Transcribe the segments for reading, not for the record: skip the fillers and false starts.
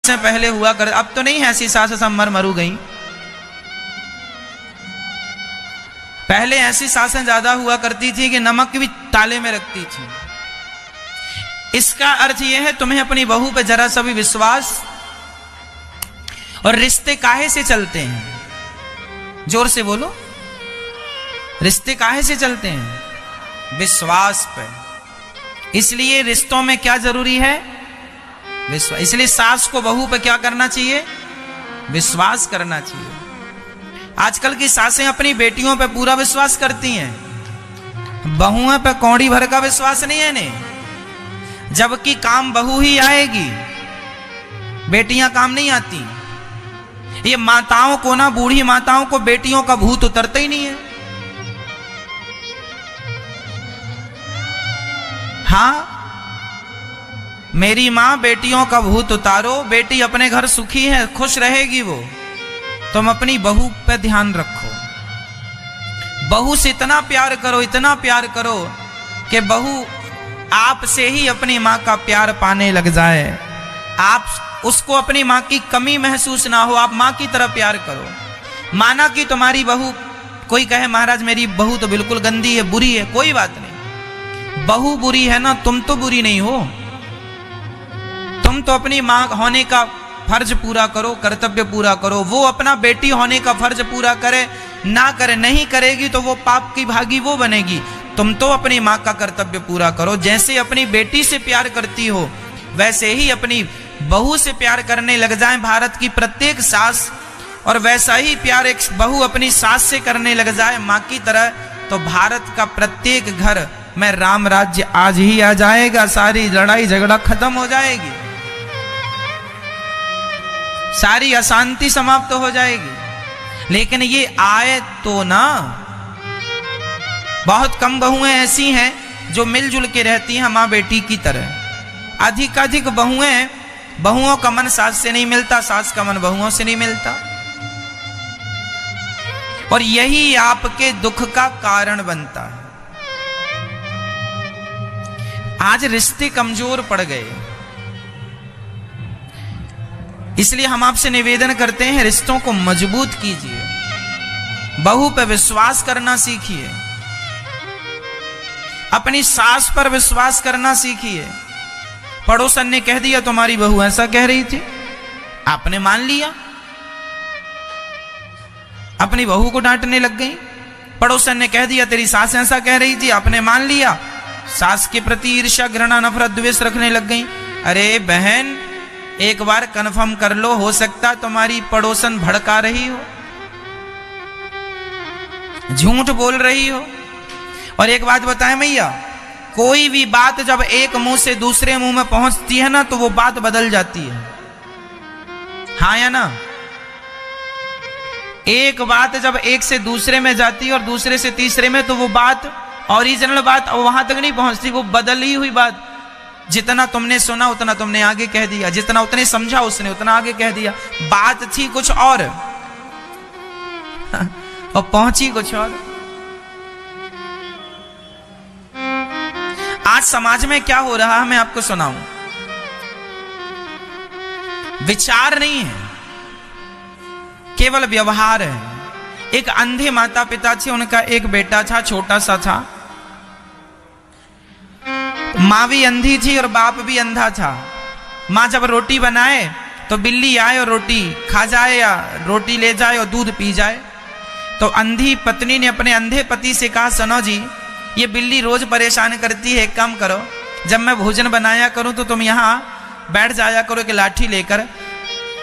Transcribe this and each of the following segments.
से पहले हुआ कर, अब तो नहीं है ऐसी सास सब मरू गई। पहले ऐसी सासें ज्यादा हुआ करती थी कि नमक भी ताले में रखती थी। इसका अर्थ यह है तुम्हें अपनी बहू पे जरा सा भी विश्वास, और रिश्ते काहे से चलते हैं, जोर से बोलो, रिश्ते काहे से चलते हैं? विश्वास पे। इसलिए रिश्तों में क्या जरूरी है? विश्वास। इसलिए सास को बहू पे क्या करना चाहिए? विश्वास करना चाहिए। आजकल की सासें अपनी बेटियों पे पूरा विश्वास करती हैं, बहुओं पे कौड़ी भर का विश्वास नहीं है ने, जबकि काम बहू ही आएगी, बेटियां काम नहीं आती। ये माताओं को ना, बूढ़ी माताओं को बेटियों का भूत उतरता ही नहीं है। हाँ, मेरी मां बेटियों का भूत उतारो, बेटी अपने घर सुखी है, खुश रहेगी वो। तुम अपनी बहू पे ध्यान रखो, बहू से इतना प्यार करो, इतना प्यार करो कि बहू आपसे ही अपनी मां का प्यार पाने लग जाए। आप उसको अपनी मां की कमी महसूस ना हो, आप मां की तरह प्यार करो। माना कि तुम्हारी बहू, कोई कहे महाराज मेरी बहू तो बिल्कुल गंदी है, बुरी है, कोई बात नहीं, बहू बुरी है ना, तुम तो बुरी नहीं हो। तुम तो अपनी मां होने का फर्ज पूरा करो, कर्तव्य पूरा करो। वो अपना बेटी होने का फर्ज पूरा करे, ना करे, नहीं करेगी तो वो पाप की भागी वो बनेगी। तुम तो अपनी मां का कर्तव्य पूरा करो। जैसे अपनी बेटी से प्यार करती हो, वैसे ही अपनी बहू से प्यार करने लग जाए भारत की प्रत्येक सास, और वैसा ही प्यार एक बहू अपनी सास से करने लग जाए मां की तरह, तो भारत का प्रत्येक घर में राम राज्य आज ही आ जाएगा। सारी लड़ाई झगड़ा खत्म हो जाएगी, सारी अशांति समाप्त हो जाएगी। लेकिन ये आए तो ना, बहुत कम बहुएं ऐसी हैं जो मिलजुल के रहती हैं मां बेटी की तरह। अधिकाधिक बहुओं का मन सास से नहीं मिलता, सास का मन बहुओं से नहीं मिलता, और यही आपके दुख का कारण बनता है। आज रिश्ते कमजोर पड़ गए, इसलिए हम आपसे निवेदन करते हैं, रिश्तों को मजबूत कीजिए, बहू पर विश्वास करना सीखिए, अपनी सास पर विश्वास करना सीखिए। पड़ोसन ने कह दिया तुम्हारी बहू ऐसा कह रही थी, आपने मान लिया, अपनी बहू को डांटने लग गई। पड़ोसन ने कह दिया तेरी सास ऐसा कह रही थी, आपने मान लिया, सास के प्रति ईर्ष्या, घृणा, नफरत, द्वेष रखने लग गई। अरे बहन, एक बार कन्फर्म कर लो, हो सकता तुम्हारी पड़ोसन भड़का रही हो, झूठ बोल रही हो। और एक बात बताएं भैया, कोई भी बात जब एक मुंह से दूसरे मुंह में पहुंचती है ना, तो वो बात बदल जाती है, हाँ या ना? एक बात जब एक से दूसरे में जाती है और दूसरे से तीसरे में, तो वो बात, ओरिजिनल बात वहां तक नहीं पहुंचती, वो बदली हुई बात। जितना तुमने सुना उतना तुमने आगे कह दिया, जितना उतने समझा उसने उतना आगे कह दिया। बात थी कुछ और पहुंची कुछ और। आज समाज में क्या हो रहा है मैं आपको सुनाऊं। विचार नहीं है, केवल व्यवहार है। एक अंधे माता पिता थे, उनका एक बेटा था, छोटा सा था। माँ भी अंधी थी और बाप भी अंधा था। माँ जब रोटी बनाए तो बिल्ली आए और रोटी खा जाए, या रोटी ले जाए और दूध पी जाए। तो अंधी पत्नी ने अपने अंधे पति से कहा, सुनो जी, ये बिल्ली रोज परेशान करती है, एक काम करो, जब मैं भोजन बनाया करूं तो तुम यहाँ बैठ जाया करो एक लाठी लेकर,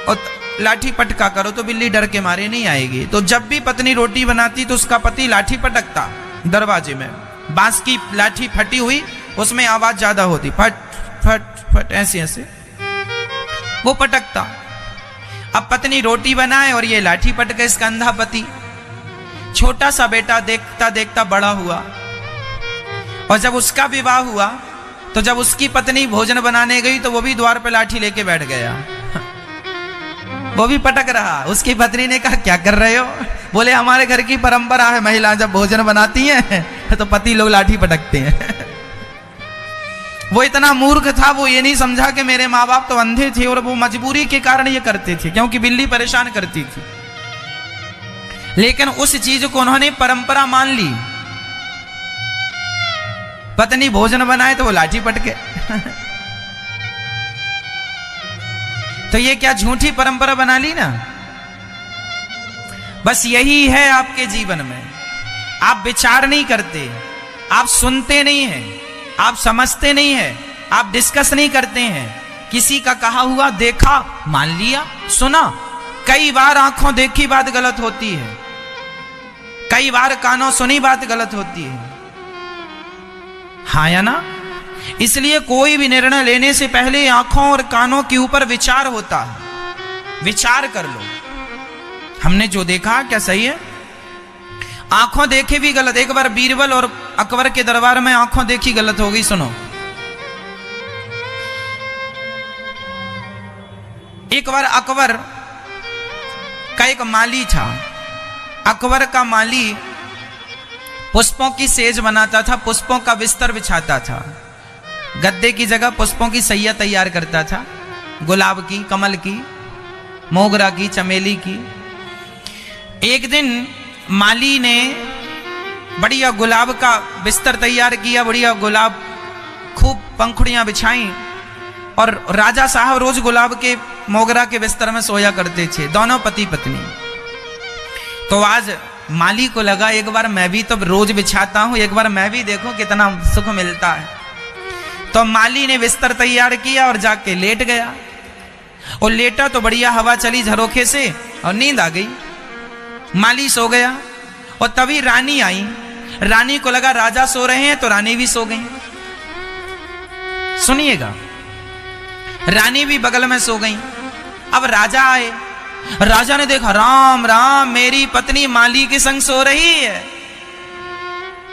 और लाठी पटका करो तो बिल्ली डर के मारे नहीं आएगी। तो जब भी पत्नी रोटी बनाती तो उसका पति लाठी पटकता दरवाजे में, बांस की लाठी फटी हुई, उसमें आवाज ज्यादा होती, फट फट फट, ऐसे ऐसे वो पटकता। अब पत्नी रोटी बनाए और ये लाठी पटके इसका अंधा पति। छोटा सा बेटा देखता देखता बड़ा हुआ, और जब उसका विवाह हुआ तो जब उसकी पत्नी भोजन बनाने गई तो वो भी द्वार पे लाठी लेके बैठ गया, वो भी पटक रहा। उसकी पत्नी ने कहा क्या कर रहे हो? बोले हमारे घर की परंपरा है, महिला जब भोजन बनाती हैं तो पति लोग लाठी पटकते हैं। वो इतना मूर्ख था, वो ये नहीं समझा कि मेरे माँ बाप तो अंधे थे और वो मजबूरी के कारण ये करते थे, क्योंकि बिल्ली परेशान करती थी। लेकिन उस चीज को उन्होंने परंपरा मान ली। पत्नी भोजन बनाए तो वो लाठी पटके तो ये क्या झूठी परंपरा बना ली ना। बस यही है आपके जीवन में, आप विचार नहीं करते, आप सुनते नहीं हैं, आप समझते नहीं हैं, आप डिस्कस नहीं करते हैं। किसी का कहा हुआ देखा, मान लिया, सुना। कई बार आंखों देखी बात गलत होती है, कई बार कानों सुनी बात गलत होती है, हाँ या ना। इसलिए कोई भी निर्णय लेने से पहले आंखों और कानों के ऊपर विचार होता है। विचार कर लो, हमने जो देखा क्या सही है। आंखों देखे भी गलत। एक बार बीरबल और अकबर के दरबार में आंखों देखी गलत हो गई। सुनो, एक बार अकबर का एक माली था। अकबर का माली पुष्पों की सेज बनाता था, पुष्पों का बिस्तर बिछाता था, गद्दे की जगह पुष्पों की सैया तैयार करता था, गुलाब की, कमल की, मोगरा की, चमेली की। एक दिन माली ने बढ़िया गुलाब का बिस्तर तैयार किया, बढ़िया गुलाब, खूब पंखुड़ियां बिछाई, और राजा साहब रोज गुलाब के, मोगरा के बिस्तर में सोया करते थे, दोनों पति पत्नी। तो आज माली को लगा एक बार मैं भी तो रोज बिछाता हूं, एक बार मैं भी देखूं कितना सुख मिलता है। तो माली ने बिस्तर तैयार किया और जाके लेट गया। और लेटा तो बढ़िया हवा चली झरोखे से और नींद आ गई। माली सो गया और तभी रानी आई। रानी को लगा राजा सो रहे हैं तो रानी भी सो गई। सुनिएगा, रानी भी बगल में सो गई। अब राजा आए, राजा ने देखा, राम राम, मेरी पत्नी माली के संग सो रही है,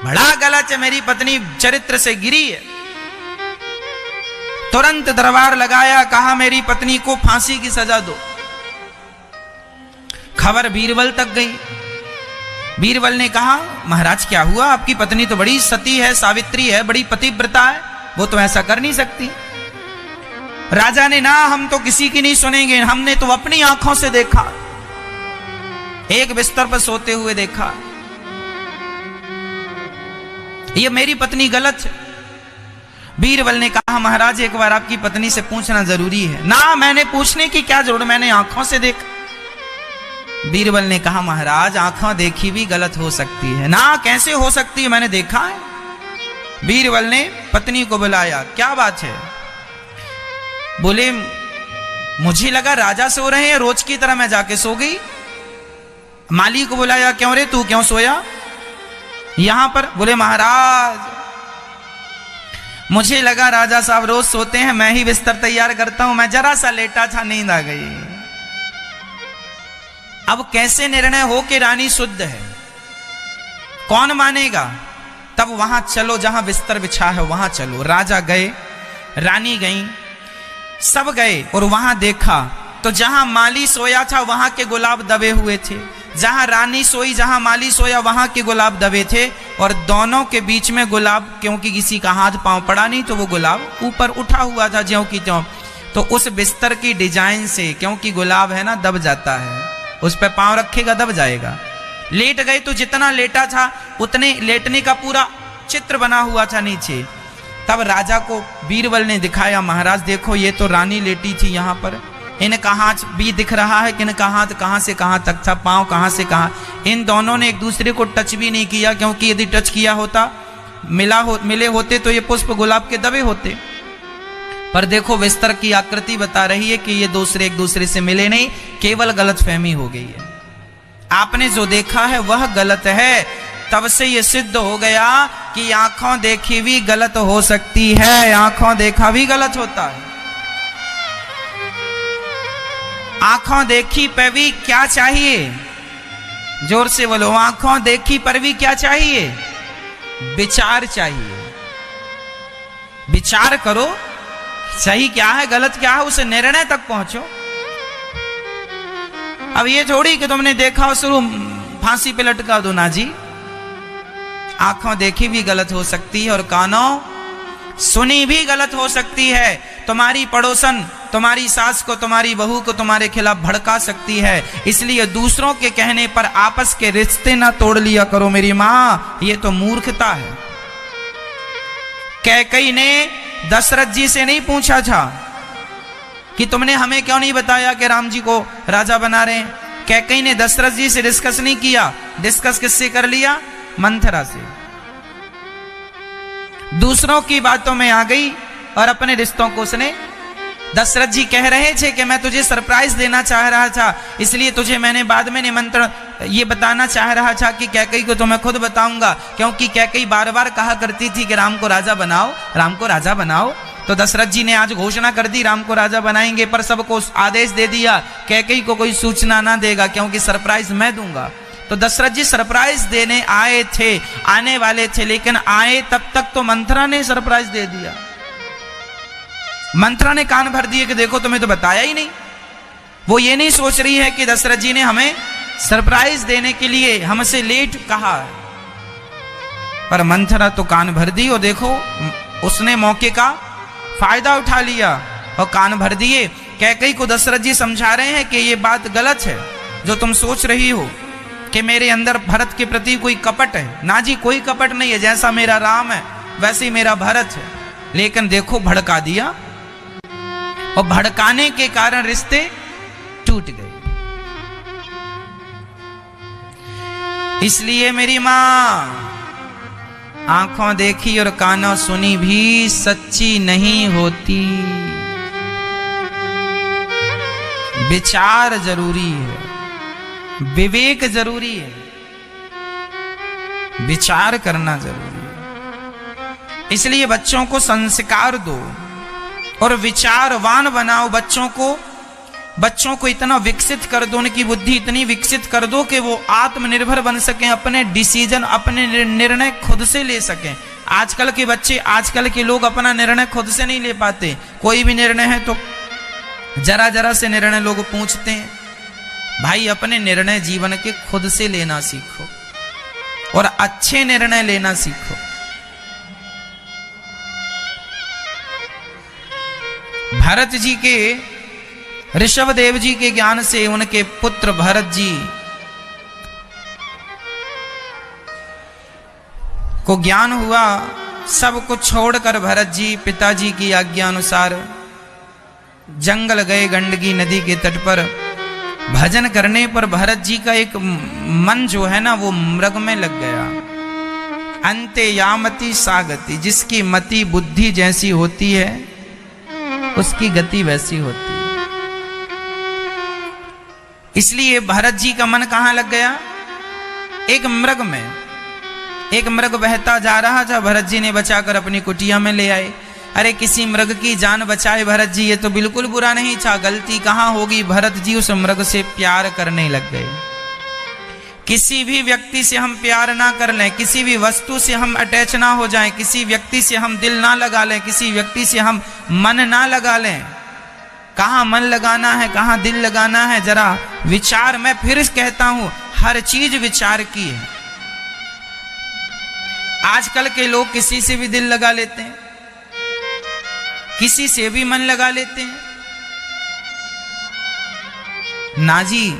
बड़ा गलत है, मेरी पत्नी चरित्र से गिरी है। तुरंत दरबार लगाया, कहा मेरी पत्नी को फांसी की सजा दो। खबर बीरबल तक गई। बीरबल ने कहा, महाराज क्या हुआ, आपकी पत्नी तो बड़ी सती है, सावित्री है, बड़ी पतिव्रता है, वो तो ऐसा कर नहीं सकती। राजा ने, ना, हम तो किसी की नहीं सुनेंगे, हमने तो अपनी आंखों से देखा, एक बिस्तर पर सोते हुए देखा, ये मेरी पत्नी गलत है। बीरबल ने कहा, महाराज एक बार आपकी पत्नी से पूछना जरूरी है। ना, मैंने पूछने की क्या जरूरत, मैंने आंखों से देखा। बीरबल ने कहा, महाराज आंखों देखी भी गलत हो सकती है। ना, कैसे हो सकती है, मैंने देखा है। बीरबल ने पत्नी को बुलाया, क्या बात है। बोले, मुझे लगा राजा सो रहे हैं, रोज की तरह मैं जाके सो गई। माली को बुलाया, क्यों रे, तू क्यों सोया यहां पर। बोले, महाराज मुझे लगा राजा साहब रोज सोते हैं, मैं ही बिस्तर तैयार करता हूं, मैं जरा सा लेटा था, नींद आ गई। अब कैसे निर्णय हो कि रानी शुद्ध है, कौन मानेगा। तब वहां चलो जहां बिस्तर बिछा है वहां चलो। राजा गए, रानी गई, सब गए और वहां देखा तो जहां माली सोया था वहां के गुलाब दबे हुए थे, जहां रानी सोई, जहां माली सोया वहां के गुलाब दबे थे, और दोनों के बीच में गुलाब, क्योंकि किसी का हाथ पांव पड़ा नहीं तो वो गुलाब ऊपर उठा हुआ था ज्यों की त्यों। तो उस बिस्तर की डिजाइन से, क्योंकि गुलाब है ना, दब जाता है, उस पर पांव रखेगा दब जाएगा। लेट गए तो जितना लेटा था उतने लेटने का पूरा चित्र बना हुआ था नीचे। तब राजा को बीरबल ने दिखाया, महाराज देखो ये तो रानी लेटी थी यहाँ पर, इनका हाथ भी दिख रहा है कि इनका हाथ कहां से कहां तक था, पांव कहां से कहां। इन दोनों ने एक दूसरे को टच भी नहीं किया, क्योंकि यदि टच किया होता, मिले होते तो ये पुष्प गुलाब के दबे होते। पर देखो बिस्तर की आकृति बता रही है कि ये दूसरे एक दूसरे से मिले नहीं, केवल गलतफहमी हो गई है। आपने जो देखा है वह गलत है। तब से ये सिद्ध हो गया कि आंखों देखी भी गलत हो सकती है, आंखों देखा भी गलत होता है। आंखों देखी पर भी क्या चाहिए, जोर से बोलो, आंखों देखी पर भी क्या चाहिए, विचार चाहिए। विचार करो, सही क्या है गलत क्या है, उस निर्णय तक पहुंचो। अब ये थोड़ी कि तुमने देखा और शुरू फांसी पे लटका दो, ना जी। आंखों देखी भी गलत हो सकती है और सुनी भी गलत हो सकती है। तुम्हारी पड़ोसन तुम्हारी सास को, तुम्हारी बहू को तुम्हारे खिलाफ भड़का सकती है। इसलिए दूसरों के कहने पर आपस के रिश्ते ना तोड़ लिया करो मेरी मां, ये तो मूर्खता है। कैकई ने दशरथ जी से नहीं पूछा था कि तुमने हमें क्यों नहीं बताया कि राम जी को राजा बना रहे हैं। कैकई ने दशरथ जी से डिस्कस नहीं किया। डिस्कस किससे कर लिया? मंथरा से। दूसरों की बातों में आ गई और अपने रिश्तों को उसने, दशरथ जी कह रहे थे कि मैं तुझे सरप्राइज देना चाह रहा था, इसलिए तुझे मैंने बाद में निमंत्रण ये बताना चाह रहा था कि कैकई को तो मैं खुद बताऊंगा, क्योंकि कैकई बार बार कहा करती थी कि राम को राजा बनाओ, राम को राजा बनाओ। तो दशरथ जी ने आज घोषणा कर दी राम को राजा बनाएंगे, पर सबको आदेश दे दिया कैकई को कोई सूचना ना देगा, क्योंकि सरप्राइज मैं दूंगा। तो दशरथ जी सरप्राइज देने आए थे, आने वाले थे, लेकिन आए तब तक तो मंथरा ने सरप्राइज दे दिया। मंथरा ने कान भर दिए कि देखो तुम्हें तो बताया ही नहीं। वो ये नहीं सोच रही है कि दशरथ जी ने हमें सरप्राइज देने के लिए हमसे लेट कहा है, पर मंथरा तो कान भर दी। और देखो उसने मौके का फायदा उठा लिया और कान भर दिए। कैकई को दशरथ जी समझा रहे हैं कि ये बात गलत है जो तुम सोच रही हो कि मेरे अंदर भरत के प्रति कोई कपट है। ना जी, कोई कपट नहीं है। जैसा मेरा राम है वैसे ही मेरा भरत है। लेकिन देखो भड़का दिया और भड़काने के कारण रिश्ते टूट गए। इसलिए मेरी मां, आंखों देखी और कानों सुनी भी सच्ची नहीं होती। विचार जरूरी है, विवेक जरूरी है, विचार करना जरूरी है। इसलिए बच्चों को संस्कार दो और विचारवान बनाओ। बच्चों को इतना विकसित कर दो, उनकी बुद्धि इतनी विकसित कर दो कि वो आत्मनिर्भर बन सकें, अपने डिसीजन, अपने निर्णय खुद से ले सकें। आजकल के बच्चे, आजकल के लोग अपना निर्णय खुद से नहीं ले पाते। कोई भी निर्णय है तो जरा जरा से निर्णय लोग पूछते हैं। भाई अपने निर्णय जीवन के खुद से लेना सीखो और अच्छे निर्णय लेना सीखो। भरत जी के, ऋषभदेव जी के ज्ञान से उनके पुत्र भरत जी को ज्ञान हुआ। सब कुछ छोड़कर भरत जी पिताजी की आज्ञा अनुसार जंगल गए, गंडकी नदी के तट पर। भजन करने पर भरत जी का एक मन जो है ना वो मृग में लग गया। अंते यामति सागति, जिसकी मति बुद्धि जैसी होती है उसकी गति वैसी होती है। इसलिए भरत जी का मन कहां लग गया? एक मृग में। एक मृग बहता जा रहा था, भरत जी ने बचाकर अपनी कुटिया में ले आए। अरे किसी मृग की जान बचाए भरत जी, ये तो बिल्कुल बुरा नहीं था। गलती कहां होगी? भरत जी उस मृग से प्यार करने लग गए। किसी भी व्यक्ति से हम प्यार ना कर लें, किसी भी वस्तु से हम अटैच ना हो जाएं, किसी व्यक्ति से हम दिल ना लगा लें, किसी व्यक्ति से हम मन ना लगा लें। कहां मन लगाना है, कहां दिल लगाना है, जरा विचार। मैं फिर कहता हूं, हर चीज विचार की है। आजकल के लोग किसी से भी दिल लगा लेते हैं, किसी से भी मन लगा लेते हैं। ना जी,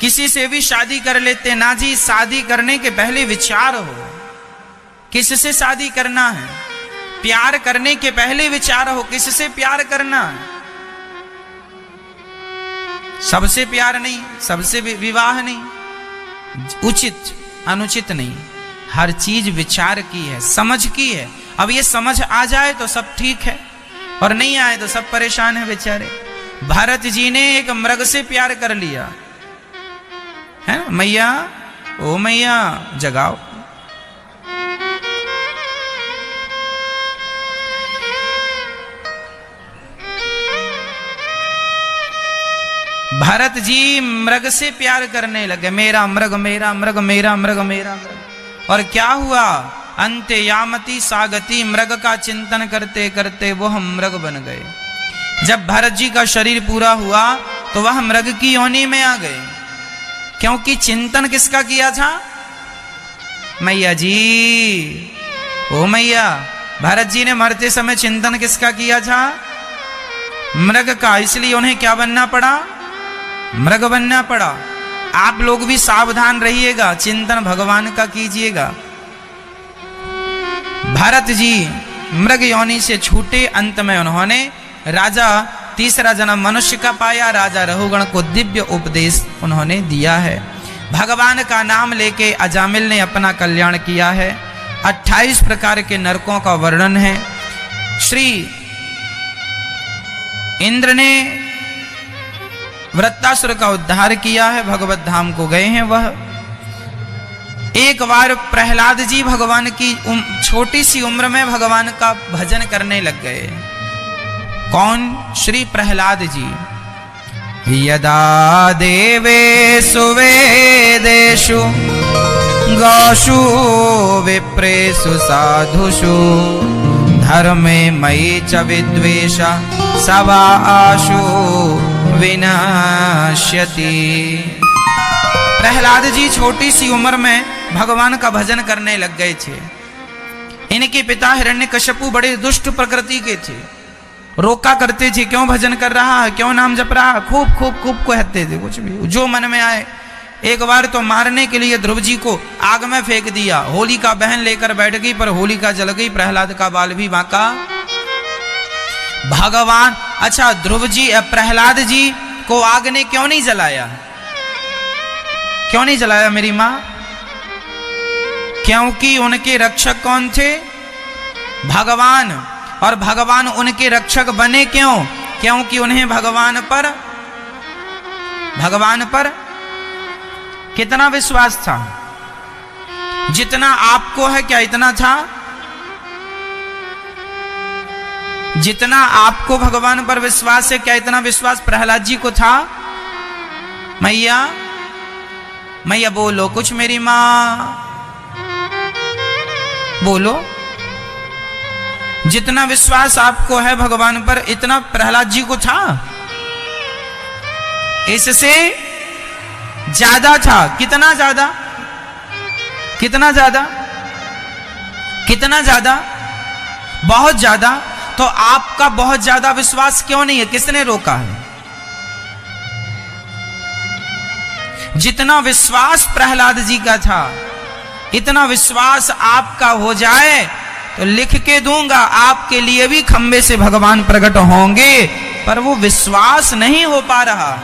किसी से भी शादी कर लेते हैं। ना जी, शादी करने के पहले विचार हो, किससे शादी करना है। प्यार करने के पहले विचार हो, किससे प्यार करना है। सबसे प्यार नहीं, सबसे विवाह नहीं, उचित अनुचित नहीं। हर चीज विचार की है, समझ की है। अब ये समझ आ जाए तो सब ठीक है, और नहीं आए तो सब परेशान है बेचारे। भरत जी ने एक मृग से प्यार कर लिया है। मैया, ओ मैया जगाओ। भरत जी मृग से प्यार करने लगे। मेरा मृग, मेरा मृग, मेरा मृग, मेरा मृग। और क्या हुआ? अंते यामति सागति, मृग का चिंतन करते करते वह मृग बन गए। जब भरत जी का शरीर पूरा हुआ तो वह मृग की योनि में आ गए। क्योंकि चिंतन किसका किया था? मैया जी, ओ मैया, भरत जी ने मरते समय चिंतन किसका किया था? मृग का। इसलिए उन्हें क्या बनना पड़ा? मृग बनना पड़ा। आप लोग भी सावधान रहिएगा, चिंतन भगवान का कीजिएगा। भरत जी मृग योनि से छूटे, अंत में उन्होंने राजा, तीसरा जन्म मनुष्य का पाया। राजा रघुगण को दिव्य उपदेश उन्होंने दिया है। भगवान का नाम लेके अजामिल ने अपना कल्याण किया है। 28 प्रकार के नरकों का वर्णन है। श्री इंद्र ने वृत्तासुर का उद्धार किया है, भगवत धाम को गए हैं वह। एक बार प्रहलाद जी भगवान की छोटी सी उम्र में भगवान का भजन करने लग गए। कौन? श्री प्रहलाद जी। यदा देवेषु वेदेषु गौषु विप्रेषु साधुषु धर्मे मयि च विद्वेषा सवा आशु विनाश्यति। प्रहलाद जी छोटी सी उम्र में भगवान का भजन करने लग गए थे। इनके पिता हिरण्यकश्यपु बड़े दुष्ट प्रकृति के थे। रोका करते थे, क्यों भजन कर रहा है, क्यों नाम जप रहा है, खूब खूब खूब कहते थे, कुछ भी जो मन में आए। एक बार तो मारने के लिए ध्रुव जी को आग में फेंक दिया। होलिका बहन लेकर बैठ गई, पर होलिका जल गई, प्रहलाद का बाल भी बांका। भगवान, अच्छा ध्रुव जी, प्रहलाद जी को आग ने क्यों नहीं जलाया? क्यों नहीं जलाया मेरी मां? क्योंकि उनके रक्षक कौन थे? भगवान। और भगवान उनके रक्षक बने क्यों? क्योंकि उन्हें भगवान पर कितना विश्वास था? जितना आपको है, क्या इतना था? जितना आपको भगवान पर विश्वास है, क्या इतना विश्वास प्रहलाद जी को था? मैया, मैया बोलो कुछ, मेरी मां बोलो। जितना विश्वास आपको है भगवान पर, इतना प्रहलाद जी को था? इससे ज्यादा था। कितना ज्यादा? कितना ज्यादा? कितना ज्यादा? बहुत ज्यादा। तो आपका बहुत ज्यादा विश्वास क्यों नहीं है? किसने रोका है? जितना विश्वास प्रहलाद जी का था, इतना विश्वास आपका हो जाए तो लिख के दूंगा, आपके लिए भी खंबे से भगवान प्रकट होंगे। पर वो विश्वास नहीं हो पा रहा।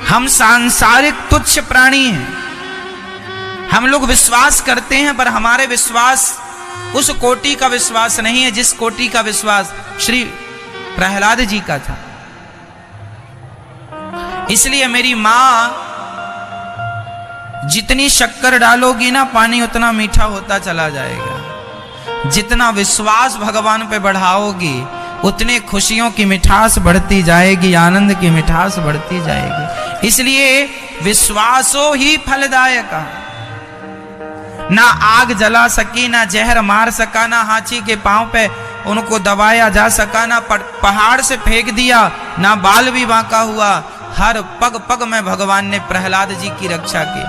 हम सांसारिक तुच्छ प्राणी हैं। हम लोग विश्वास करते हैं, पर हमारे विश्वास उस कोटि का विश्वास नहीं है जिस कोटि का विश्वास श्री प्रहलाद जी का था। इसलिए मेरी मां, जितनी शक्कर डालोगी ना, पानी उतना मीठा होता चला जाएगा। जितना विश्वास भगवान पे बढ़ाओगी, उतने खुशियों की मिठास बढ़ती जाएगी, आनंद की मिठास बढ़ती जाएगी। इसलिए विश्वासो ही फलदायक। ना आग जला सकी, ना जहर मार सका, ना हाथी के पांव पे उनको दबाया जा सका, ना पहाड़ से फेंक दिया, ना बाल भी बांका हुआ। हर पग पग में भगवान ने प्रहलाद जी की रक्षा की।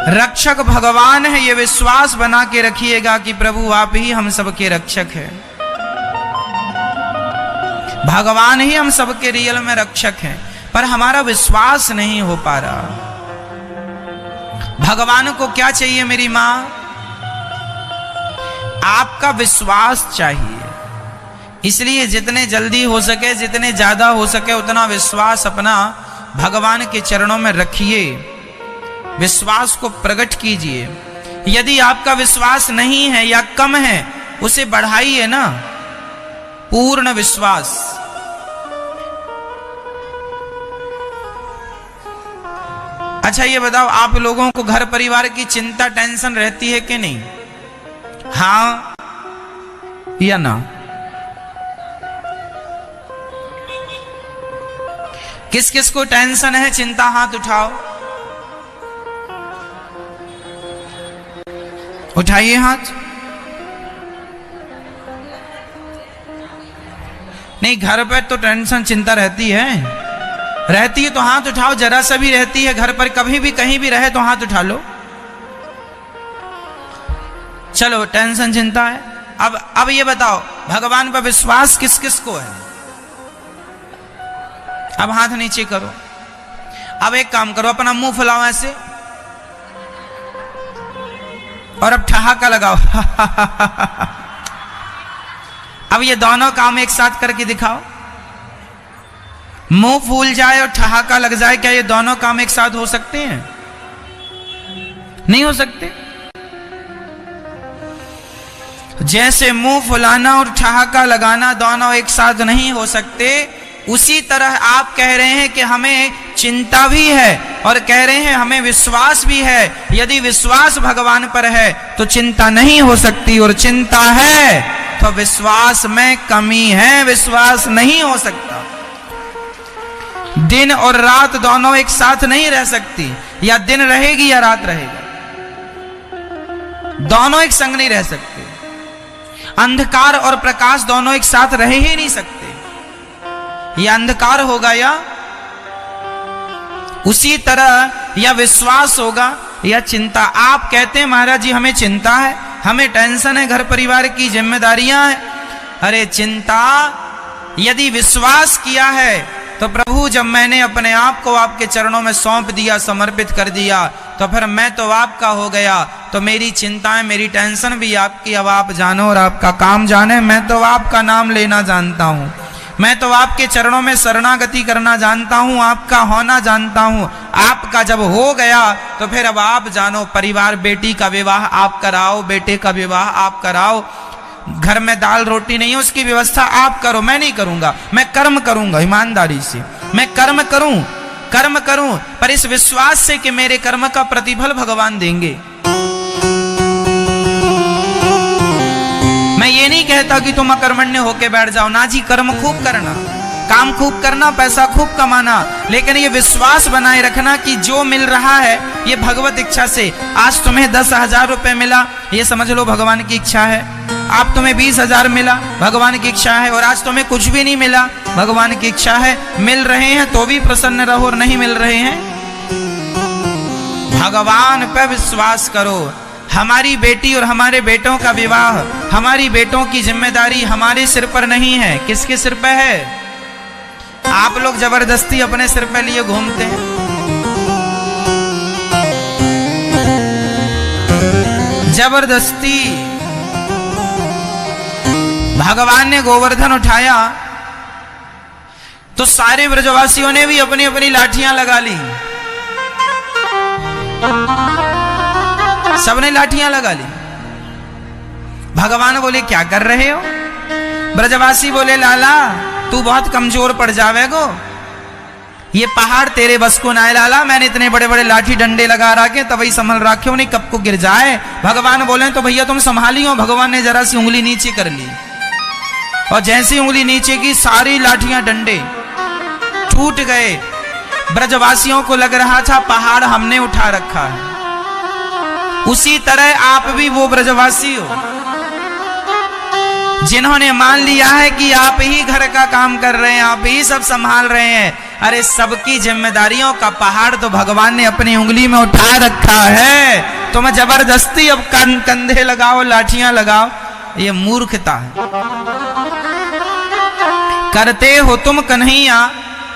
रक्षक भगवान है, ये विश्वास बना के रखिएगा कि प्रभु आप ही हम सबके रक्षक हैं। भगवान ही हम सबके रियल में रक्षक हैं, पर हमारा विश्वास नहीं हो पा रहा। भगवान को क्या चाहिए मेरी मां? आपका विश्वास चाहिए। इसलिए जितने जल्दी हो सके, जितने ज्यादा हो सके, उतना विश्वास अपना भगवान के चरणों में रखिए। विश्वास को प्रकट कीजिए। यदि आपका विश्वास नहीं है या कम है, उसे बढ़ाइए ना। पूर्ण विश्वास। अच्छा ये बताओ, आप लोगों को घर परिवार की चिंता, टेंशन रहती है कि नहीं? हाँ या ना? किस किस को टेंशन है, चिंता? हाथ उठाओ, उठाइए हाथ। नहीं, घर पे तो टेंशन चिंता रहती है, रहती है तो हाथ उठाओ, जरा सा भी रहती है घर पर, कभी भी कहीं भी रहे तो हाथ उठा लो। चलो, टेंशन चिंता है। अब ये बताओ, भगवान पर विश्वास किस किस को है? अब हाथ नीचे करो। अब एक काम करो, अपना मुंह फुलाओ ऐसे और अब ठहाका लगाओ। अब ये दोनों काम एक साथ करके दिखाओ। मुंह फूल जाए और ठहाका लग जाए, क्या ये दोनों काम एक साथ हो सकते हैं? नहीं हो सकते। जैसे मुंह फुलाना और ठहाका लगाना दोनों एक साथ नहीं हो सकते, उसी तरह आप कह रहे हैं कि हमें चिंता भी है और कह रहे हैं हमें विश्वास भी है। यदि विश्वास भगवान पर है तो चिंता नहीं हो सकती, और चिंता है तो विश्वास में कमी है, विश्वास नहीं हो सकता। दिन और रात दोनों एक साथ नहीं रह सकती, या दिन रहेगी या रात रहेगा, दोनों एक संग नहीं रह सकते। अंधकार और प्रकाश दोनों एक साथ रह ही नहीं सकते, या अंधकार होगा या उसी तरह या विश्वास होगा या चिंता। आप कहते हैं महाराज जी हमें चिंता है, हमें टेंशन है, घर परिवार की जिम्मेदारियां हैं। अरे चिंता, यदि विश्वास किया है तो प्रभु जब मैंने अपने आप को आपके चरणों में सौंप दिया, समर्पित कर दिया, तो फिर मैं तो आपका हो गया, तो मेरी चिंताएं, मेरी टेंशन भी आपकी। अब आप जानो और आपका काम जाने। मैं तो आपका नाम लेना जानता हूं, मैं तो आपके चरणों में शरणागति करना जानता हूं, आपका होना जानता हूं। आपका जब हो गया तो फिर अब आप जानो, परिवार, बेटी का विवाह आप कराओ, बेटे का विवाह आप कराओ। घर में दाल रोटी नहीं है, उसकी व्यवस्था आप करो, मैं नहीं करूंगा। मैं कर्म करूंगा ईमानदारी से, मैं कर्म करूं, पर इस विश्वास से कि मेरे कर्म का प्रतिफल भगवान देंगे। मैं ये नहीं कहता कि तुम अकर्मण्य होके बैठ जाओ, ना जी, कर्म खूब करना, काम खूब करना, पैसा खूब कमाना, लेकिन ये विश्वास बनाए रखना कि जो मिल रहा है ये भगवत इच्छा से। आज तुम्हें 10,000 रुपए मिला, ये समझ लो भगवान की इच्छा है। आप तुम्हें 20,000 मिला, भगवान की इच्छा है। और आज तुम्हें कुछ भी नहीं मिला, भगवान की इच्छा है। मिल रहे हैं तो भी प्रसन्न रहो, और नहीं मिल रहे हैं, भगवान पर विश्वास करो। हमारी बेटी और हमारे बेटों का विवाह, हमारी बेटों की जिम्मेदारी हमारे सिर पर नहीं है, किसके सिर पर है? आप लोग जबरदस्ती अपने सिर पे लिए घूमते हैं। जबरदस्ती। भगवान ने गोवर्धन उठाया तो सारे ब्रजवासियों ने भी अपनी अपनी लाठियां लगा ली, सबने लाठियां लगा ली। भगवान बोले क्या कर रहे हो? ब्रजवासी बोले लाला तू बहुत कमजोर पड़ जावेगो, ये पहाड़ तेरे बस को ना है लाला। मैंने इतने बड़े बड़े लाठी डंडे लगा रखे, तभी संभल रखे हो, नहीं कब को गिर जाए। भगवान बोले तो भैया तुम संभालियो। भगवान ने जरा सी उंगली नीचे कर ली, और जैसी उंगली नीचे की सारी लाठियां डंडे टूट गए। ब्रजवासियों को लग रहा था पहाड़ हमने उठा रखा है। उसी तरह आप भी वो ब्रजवासी हो जिन्होंने मान लिया है कि आप ही घर का काम कर रहे हैं, आप ही सब संभाल रहे हैं। अरे सबकी जिम्मेदारियों का पहाड़ तो भगवान ने अपनी उंगली में उठा रखा है, तो मैं जबरदस्ती अब कंधे लगाओ, लाठियां लगाओ, ये मूर्खता है। करते हो तुम कन्हैया,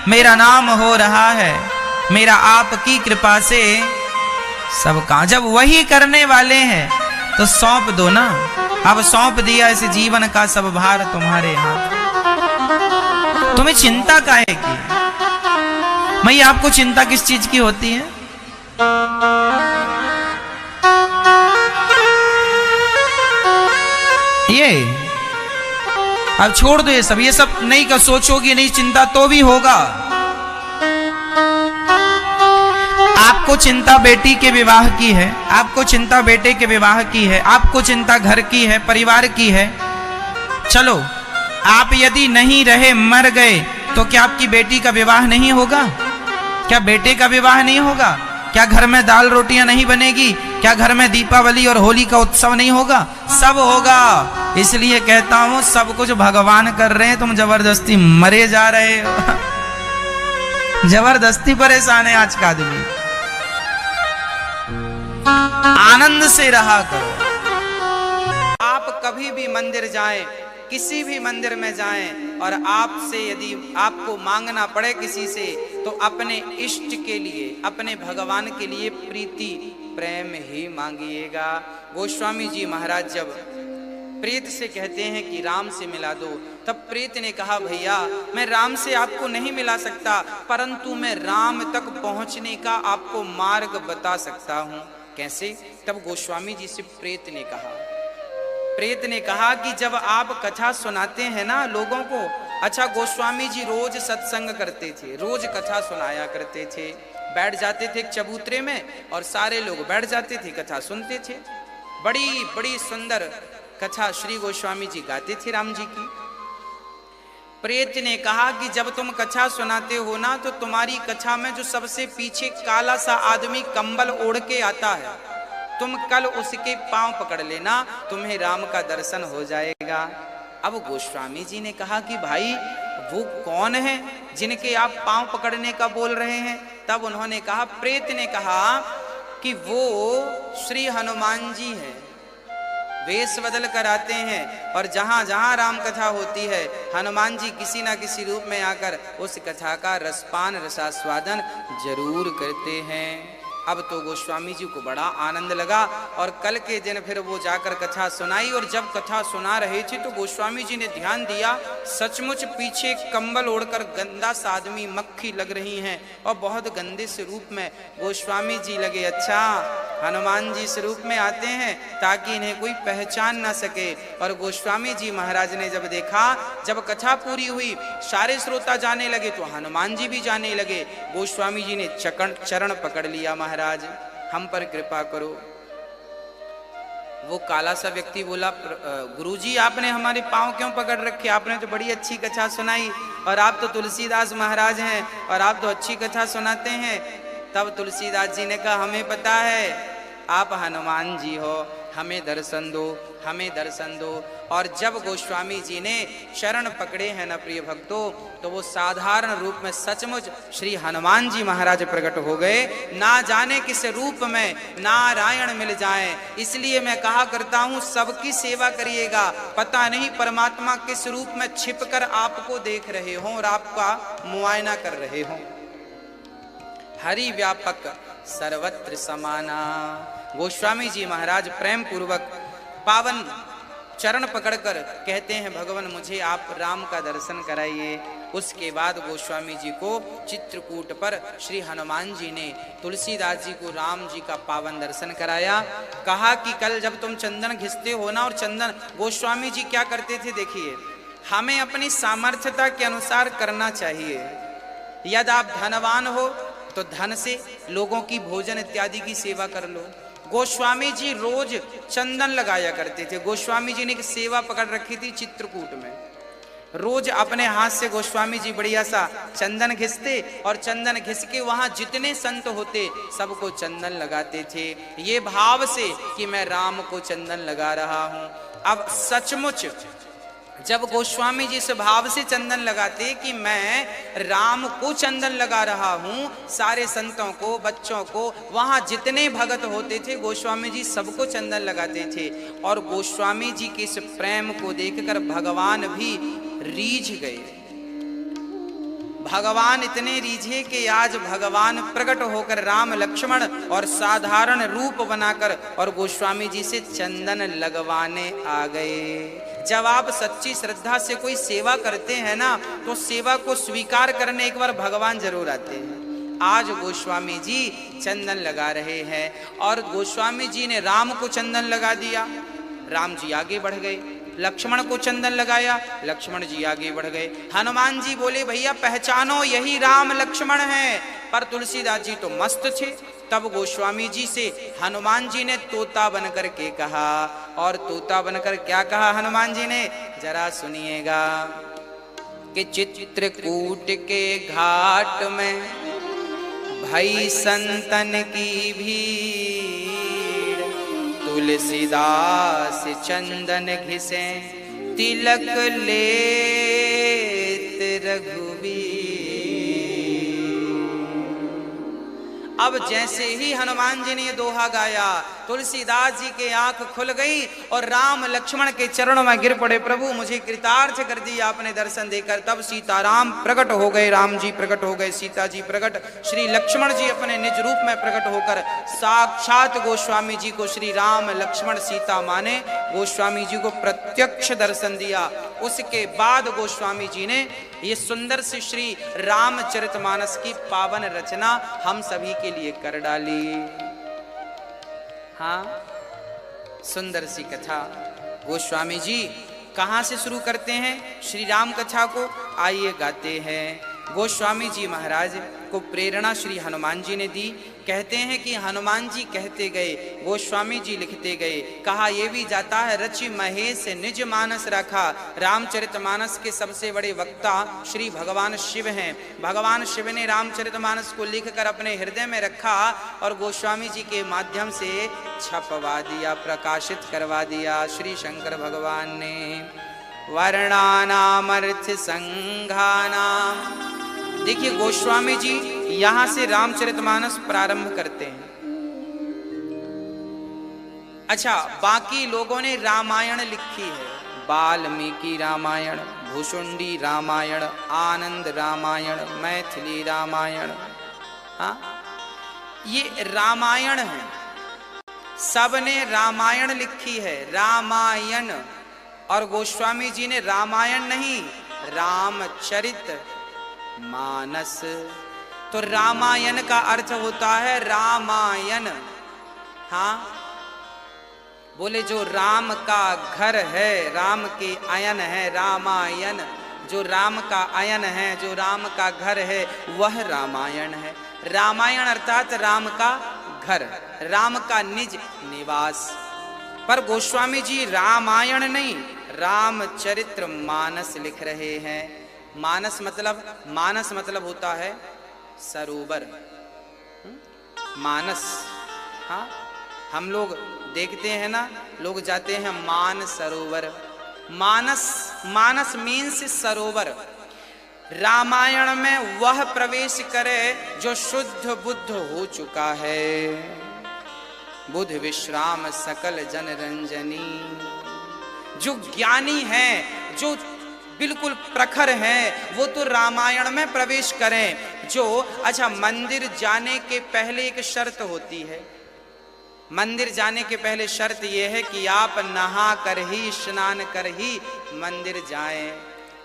मेरा नाम हो रहा है, मेरा आपकी कृपा से सबका। जब वही करने वाले हैं तो सौंप दो ना। अब सौंप दिया इस जीवन का सब भार तुम्हारे हाथ। तुम्हें चिंता काहे की? मैं आपको चिंता किस चीज की होती है? ये अब छोड़ दो, ये सब नहीं कर सोचोगी, नहीं चिंता तो भी होगा। आपको चिंता बेटी के विवाह की है, आपको चिंता बेटे के विवाह की है, आपको चिंता घर की है, परिवार की है। चलो आप यदि नहीं रहे, मर गए, तो क्या आपकी बेटी का विवाह नहीं होगा? क्या बेटे का विवाह नहीं होगा? क्या घर में दाल रोटियां नहीं बनेगी? क्या घर में दीपावली और होली का उत्सव नहीं होगा? सब होगा। इसलिए कहता हूं सब कुछ भगवान कर रहे हैं, तुम जबरदस्ती मरे जा रहे हो। जबरदस्ती परेशान है आज का आदमी। आनंद से रहा करो। आप कभी भी मंदिर जाएं, किसी भी मंदिर में जाएं और आपसे यदि आपको मांगना पड़े किसी से, तो अपने इष्ट के लिए, अपने भगवान के लिए प्रीति प्रेम ही मांगिएगा। गोस्वामी जी महाराज जब प्रेत से कहते हैं कि राम से मिला दो, तब प्रेत ने कहा भैया मैं राम से आपको नहीं मिला सकता, परंतु मैं राम तक पहुंचने का आपको मार्ग बता सकता हूं। कैसे? तब गोस्वामी जी से प्रेत ने कहा कि जब आप कथा सुनाते हैं ना लोगों को, अच्छा गोस्वामी जी रोज सत्संग करते थे, रोज कथा सुनाया करते थे, बैठ जाते थे एक चबूतरे में और सारे लोग बैठ जाते थे, कथा सुनते थे। बड़ी बड़ी सुंदर कथा श्री गोस्वामी जी गाते थे राम जी की। प्रेत ने कहा कि जब तुम कथा सुनाते हो ना, तो तुम्हारी कथा में जो सबसे पीछे काला सा आदमी कंबल ओढ़ के आता है, तुम कल उसके पांव पकड़ लेना, तुम्हें राम का दर्शन हो जाएगा। अब गोस्वामी जी ने कहा कि भाई वो कौन है जिनके आप पांव पकड़ने का बोल रहे हैं? तब उन्होंने कहा, प्रेत ने कहा कि वो श्री हनुमान जी हैं, वेश बदल कर आते हैं और जहां जहां राम कथा होती है, हनुमान जी किसी ना किसी रूप में आकर उस कथा का रसपान रसास्वादन जरूर करते हैं। अब तो गोस्वामी जी को बड़ा आनंद लगा और कल के दिन फिर वो जाकर कथा सुनाई। और जब कथा सुना रहे थे तो गोस्वामी जी ने ध्यान दिया, सचमुच पीछे कंबल ओढ़कर गंदा सा आदमी, मक्खी लग रही हैं और बहुत गंदे से रूप में गोस्वामी जी लगे। अच्छा हनुमान जी इस रूप में आते हैं ताकि इन्हें कोई पहचान ना सके। और गोस्वामी जी महाराज ने जब देखा, जब कथा पूरी हुई, सारे श्रोता जाने लगे तो हनुमान जी भी जाने लगे। गोस्वामी जी ने चरण पकड़ लिया, महाराज हम पर कृपा करो। वो काला सा व्यक्ति बोला, गुरुजी आपने हमारे पांव क्यों पकड़ रखे? आपने तो बड़ी अच्छी कथा सुनाई और आप तो तुलसीदास महाराज हैं और आप तो अच्छी कथा सुनाते हैं। तब तुलसीदास जी ने कहा, हमें पता है आप हनुमान जी हो, हमें दर्शन दो, हमें दर्शन दो। और जब गोस्वामी जी ने शरण पकड़े हैं न प्रिय भक्तों, तो वो साधारण रूप में सचमुच श्री हनुमान जी महाराज प्रकट हो गए। ना जाने किस रूप में नारायण मिल जाएं, इसलिए मैं कहा करता हूं सबकी सेवा करिएगा। पता नहीं परमात्मा किस रूप में छिपकर आपको देख रहे हों और आपका मुआयना कर रहे हों। हरि व्यापक सर्वत्र समाना। गोस्वामी जी महाराज प्रेम पूर्वक पावन चरण पकड़कर कहते हैं, भगवान मुझे आप राम का दर्शन कराइए। उसके बाद गोस्वामी जी को चित्रकूट पर श्री हनुमान जी ने तुलसीदास जी को राम जी का पावन दर्शन कराया। कहा कि कल जब तुम चंदन घिसते हो ना, और चंदन गोस्वामी जी क्या करते थे देखिए, हमें अपनी सामर्थ्यता के अनुसार करना चाहिए। यदि आप धनवान हो तो धन से लोगों की भोजन इत्यादि की सेवा कर लो। गोस्वामी जी रोज चंदन लगाया करते थे। गोस्वामी जी ने एक सेवा पकड़ रखी थी चित्रकूट में, रोज अपने हाथ से गोस्वामी जी बढ़िया सा चंदन घिसते और चंदन घिस के वहां जितने संत होते सबको चंदन लगाते थे, ये भाव से कि मैं राम को चंदन लगा रहा हूं। अब सचमुच जब गोस्वामी जी इस भाव से चंदन लगाते कि मैं राम को चंदन लगा रहा हूं, सारे संतों को, बच्चों को, वहां जितने भगत होते थे गोस्वामी जी सबको चंदन लगाते थे। और गोस्वामी जी के इस प्रेम को देखकर भगवान भी रीझ गए। भगवान इतने रीझे कि आज भगवान प्रकट होकर राम लक्ष्मण और साधारण रूप बनाकर और गोस्वामी जी से चंदन लगवाने आ गए। जब आप सच्ची श्रद्धा से कोई सेवा करते हैं ना, तो सेवा को स्वीकार करने एक बार भगवान जरूर आते हैं। आज गोस्वामी जी चंदन लगा रहे हैं और गोस्वामी जी ने राम को चंदन लगा दिया, राम जी आगे बढ़ गए। लक्ष्मण को चंदन लगाया, लक्ष्मण जी आगे बढ़ गए। हनुमान जी बोले, भैया पहचानो यही राम लक्ष्मण हैं। पर तुलसीदास जी तो मस्त थे। तब गोस्वामी जी से हनुमान जी ने तोता बनकर के कहा, और तोता बनकर क्या कहा हनुमान जी ने, जरा सुनिएगा कि चित्रकूट के घाट में भई संतन की भीड़, तुलसीदास चंदन घिसे तिलक लेत रघुवीर। अब जैसे ही हनुमान जी ने ये दोहा गाया, तुलसीदास जी के आंख खुल गई और राम लक्ष्मण के चरणों में गिर पड़े। प्रभु मुझे कृतार्थ कर दिया आपने दर्शन देकर। तब सीताराम प्रकट हो गए, राम जी प्रकट हो गए, सीता जी प्रकट, श्री लक्ष्मण जी अपने निज रूप में प्रकट होकर साक्षात गोस्वामी जी को श्री राम लक्ष्मण सीता माने गोस्वामी जी को प्रत्यक्ष दर्शन दिया। उसके बाद गोस्वामी जी ने ये सुंदर सी श्री रामचरितमानस की पावन रचना हम सभी के लिए कर डाली। हाँ, सुंदर सी कथा गोस्वामी जी कहां से शुरू करते हैं श्री राम कथा को, आइए गाते हैं। गोस्वामी जी महाराज को प्रेरणा श्री हनुमान जी ने दी। कहते हैं कि हनुमान जी कहते गए, गोस्वामी जी लिखते गए। कहा यह भी जाता है रचि महेश निज मानस रखा। रामचरितमानस के सबसे बड़े वक्ता श्री भगवान शिव हैं। भगवान शिव ने रामचरितमानस को लिखकर अपने हृदय में रखा और गोस्वामी जी के माध्यम से छपवा दिया, प्रकाशित करवा दिया श्री शंकर भगवान ने। वर्णानामर्थ संघानाम। देखिए गोस्वामी जी यहां से रामचरितमानस प्रारंभ करते हैं। अच्छा, बाकी लोगों ने रामायण लिखी है, वाल्मीकि रामायण, भुषुंडी रामायण, आनंद रामायण, मैथिली रामायण। हाँ, ये रामायण है, सबने रामायण लिखी है, रामायण। और गोस्वामी जी ने रामायण नहीं, रामचरित मानस। तो रामायण का अर्थ होता है रामायण। हाँ, बोले जो राम का घर है, राम के आयन है, रामायण। जो राम का आयन है, जो राम का घर है, वह रामायण है। रामायण अर्थात राम का घर, राम का निज निवास। पर गोस्वामी जी रामायण नहीं, रामचरित्र मानस लिख रहे हैं। मानस मतलब होता है सरोवर। मानस, हाँ, हम लोग देखते हैं ना, लोग जाते हैं मान सरोवर। मानस मीन्स सरोवर। रामायण में वह प्रवेश करे जो शुद्ध बुद्ध हो चुका है। बुध विश्राम सकल जन रंजनी। जो ज्ञानी है, जो बिल्कुल प्रखर है, वो तो रामायण में प्रवेश करें। जो अच्छा, मंदिर जाने के पहले एक शर्त होती है। मंदिर जाने के पहले शर्त यह है कि आप नहा कर ही, स्नान कर ही मंदिर जाएं।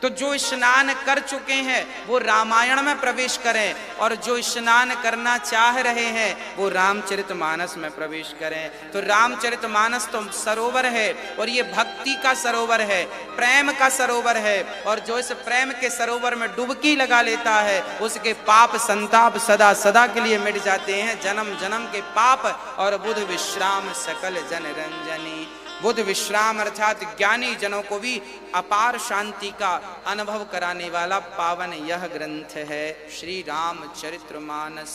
तो जो स्नान कर चुके हैं वो रामायण में प्रवेश करें, और जो स्नान करना चाह रहे हैं वो रामचरितमानस में प्रवेश करें। तो रामचरितमानस तो सरोवर है, और ये भक्ति का सरोवर है, प्रेम का सरोवर है। और जो इस प्रेम के सरोवर में डुबकी लगा लेता है उसके पाप संताप सदा सदा के लिए मिट जाते हैं, जन्म जन्म के पाप। और बुध विश्राम सकल जन रंजनी। बुध विश्राम अर्थात ज्ञानी जनों को भी अपार शांति का अनुभव कराने वाला पावन यह ग्रंथ है श्री रामचरितमानस,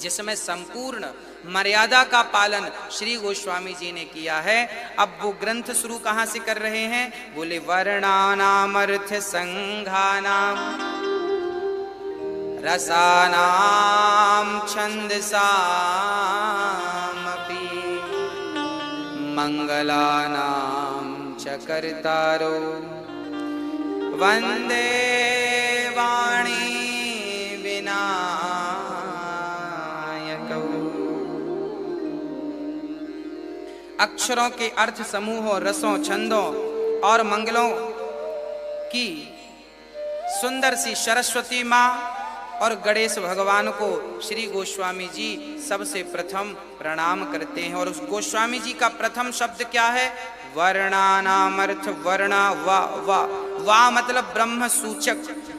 जिसमें संपूर्ण मर्यादा का पालन श्री गोस्वामी जी ने किया है। अब वो ग्रंथ शुरू कहां से कर रहे हैं? बोले वर्णानाम अर्थ संघानाम रसानाम छंदसामपि मंगलानाम च कर्तारो वंदे वाणी विनायकौ। अक्षरों के अर्थ समूहों, रसों, छंदों और मंगलों की सुंदर सी सरस्वती माँ और गणेश भगवान को श्री गोस्वामी जी सबसे प्रथम प्रणाम करते हैं। और उस गोस्वामी जी का प्रथम शब्द क्या है? वर्णानामर्थ। वर्णा वा वा वा मतलब ब्रह्म सूचक,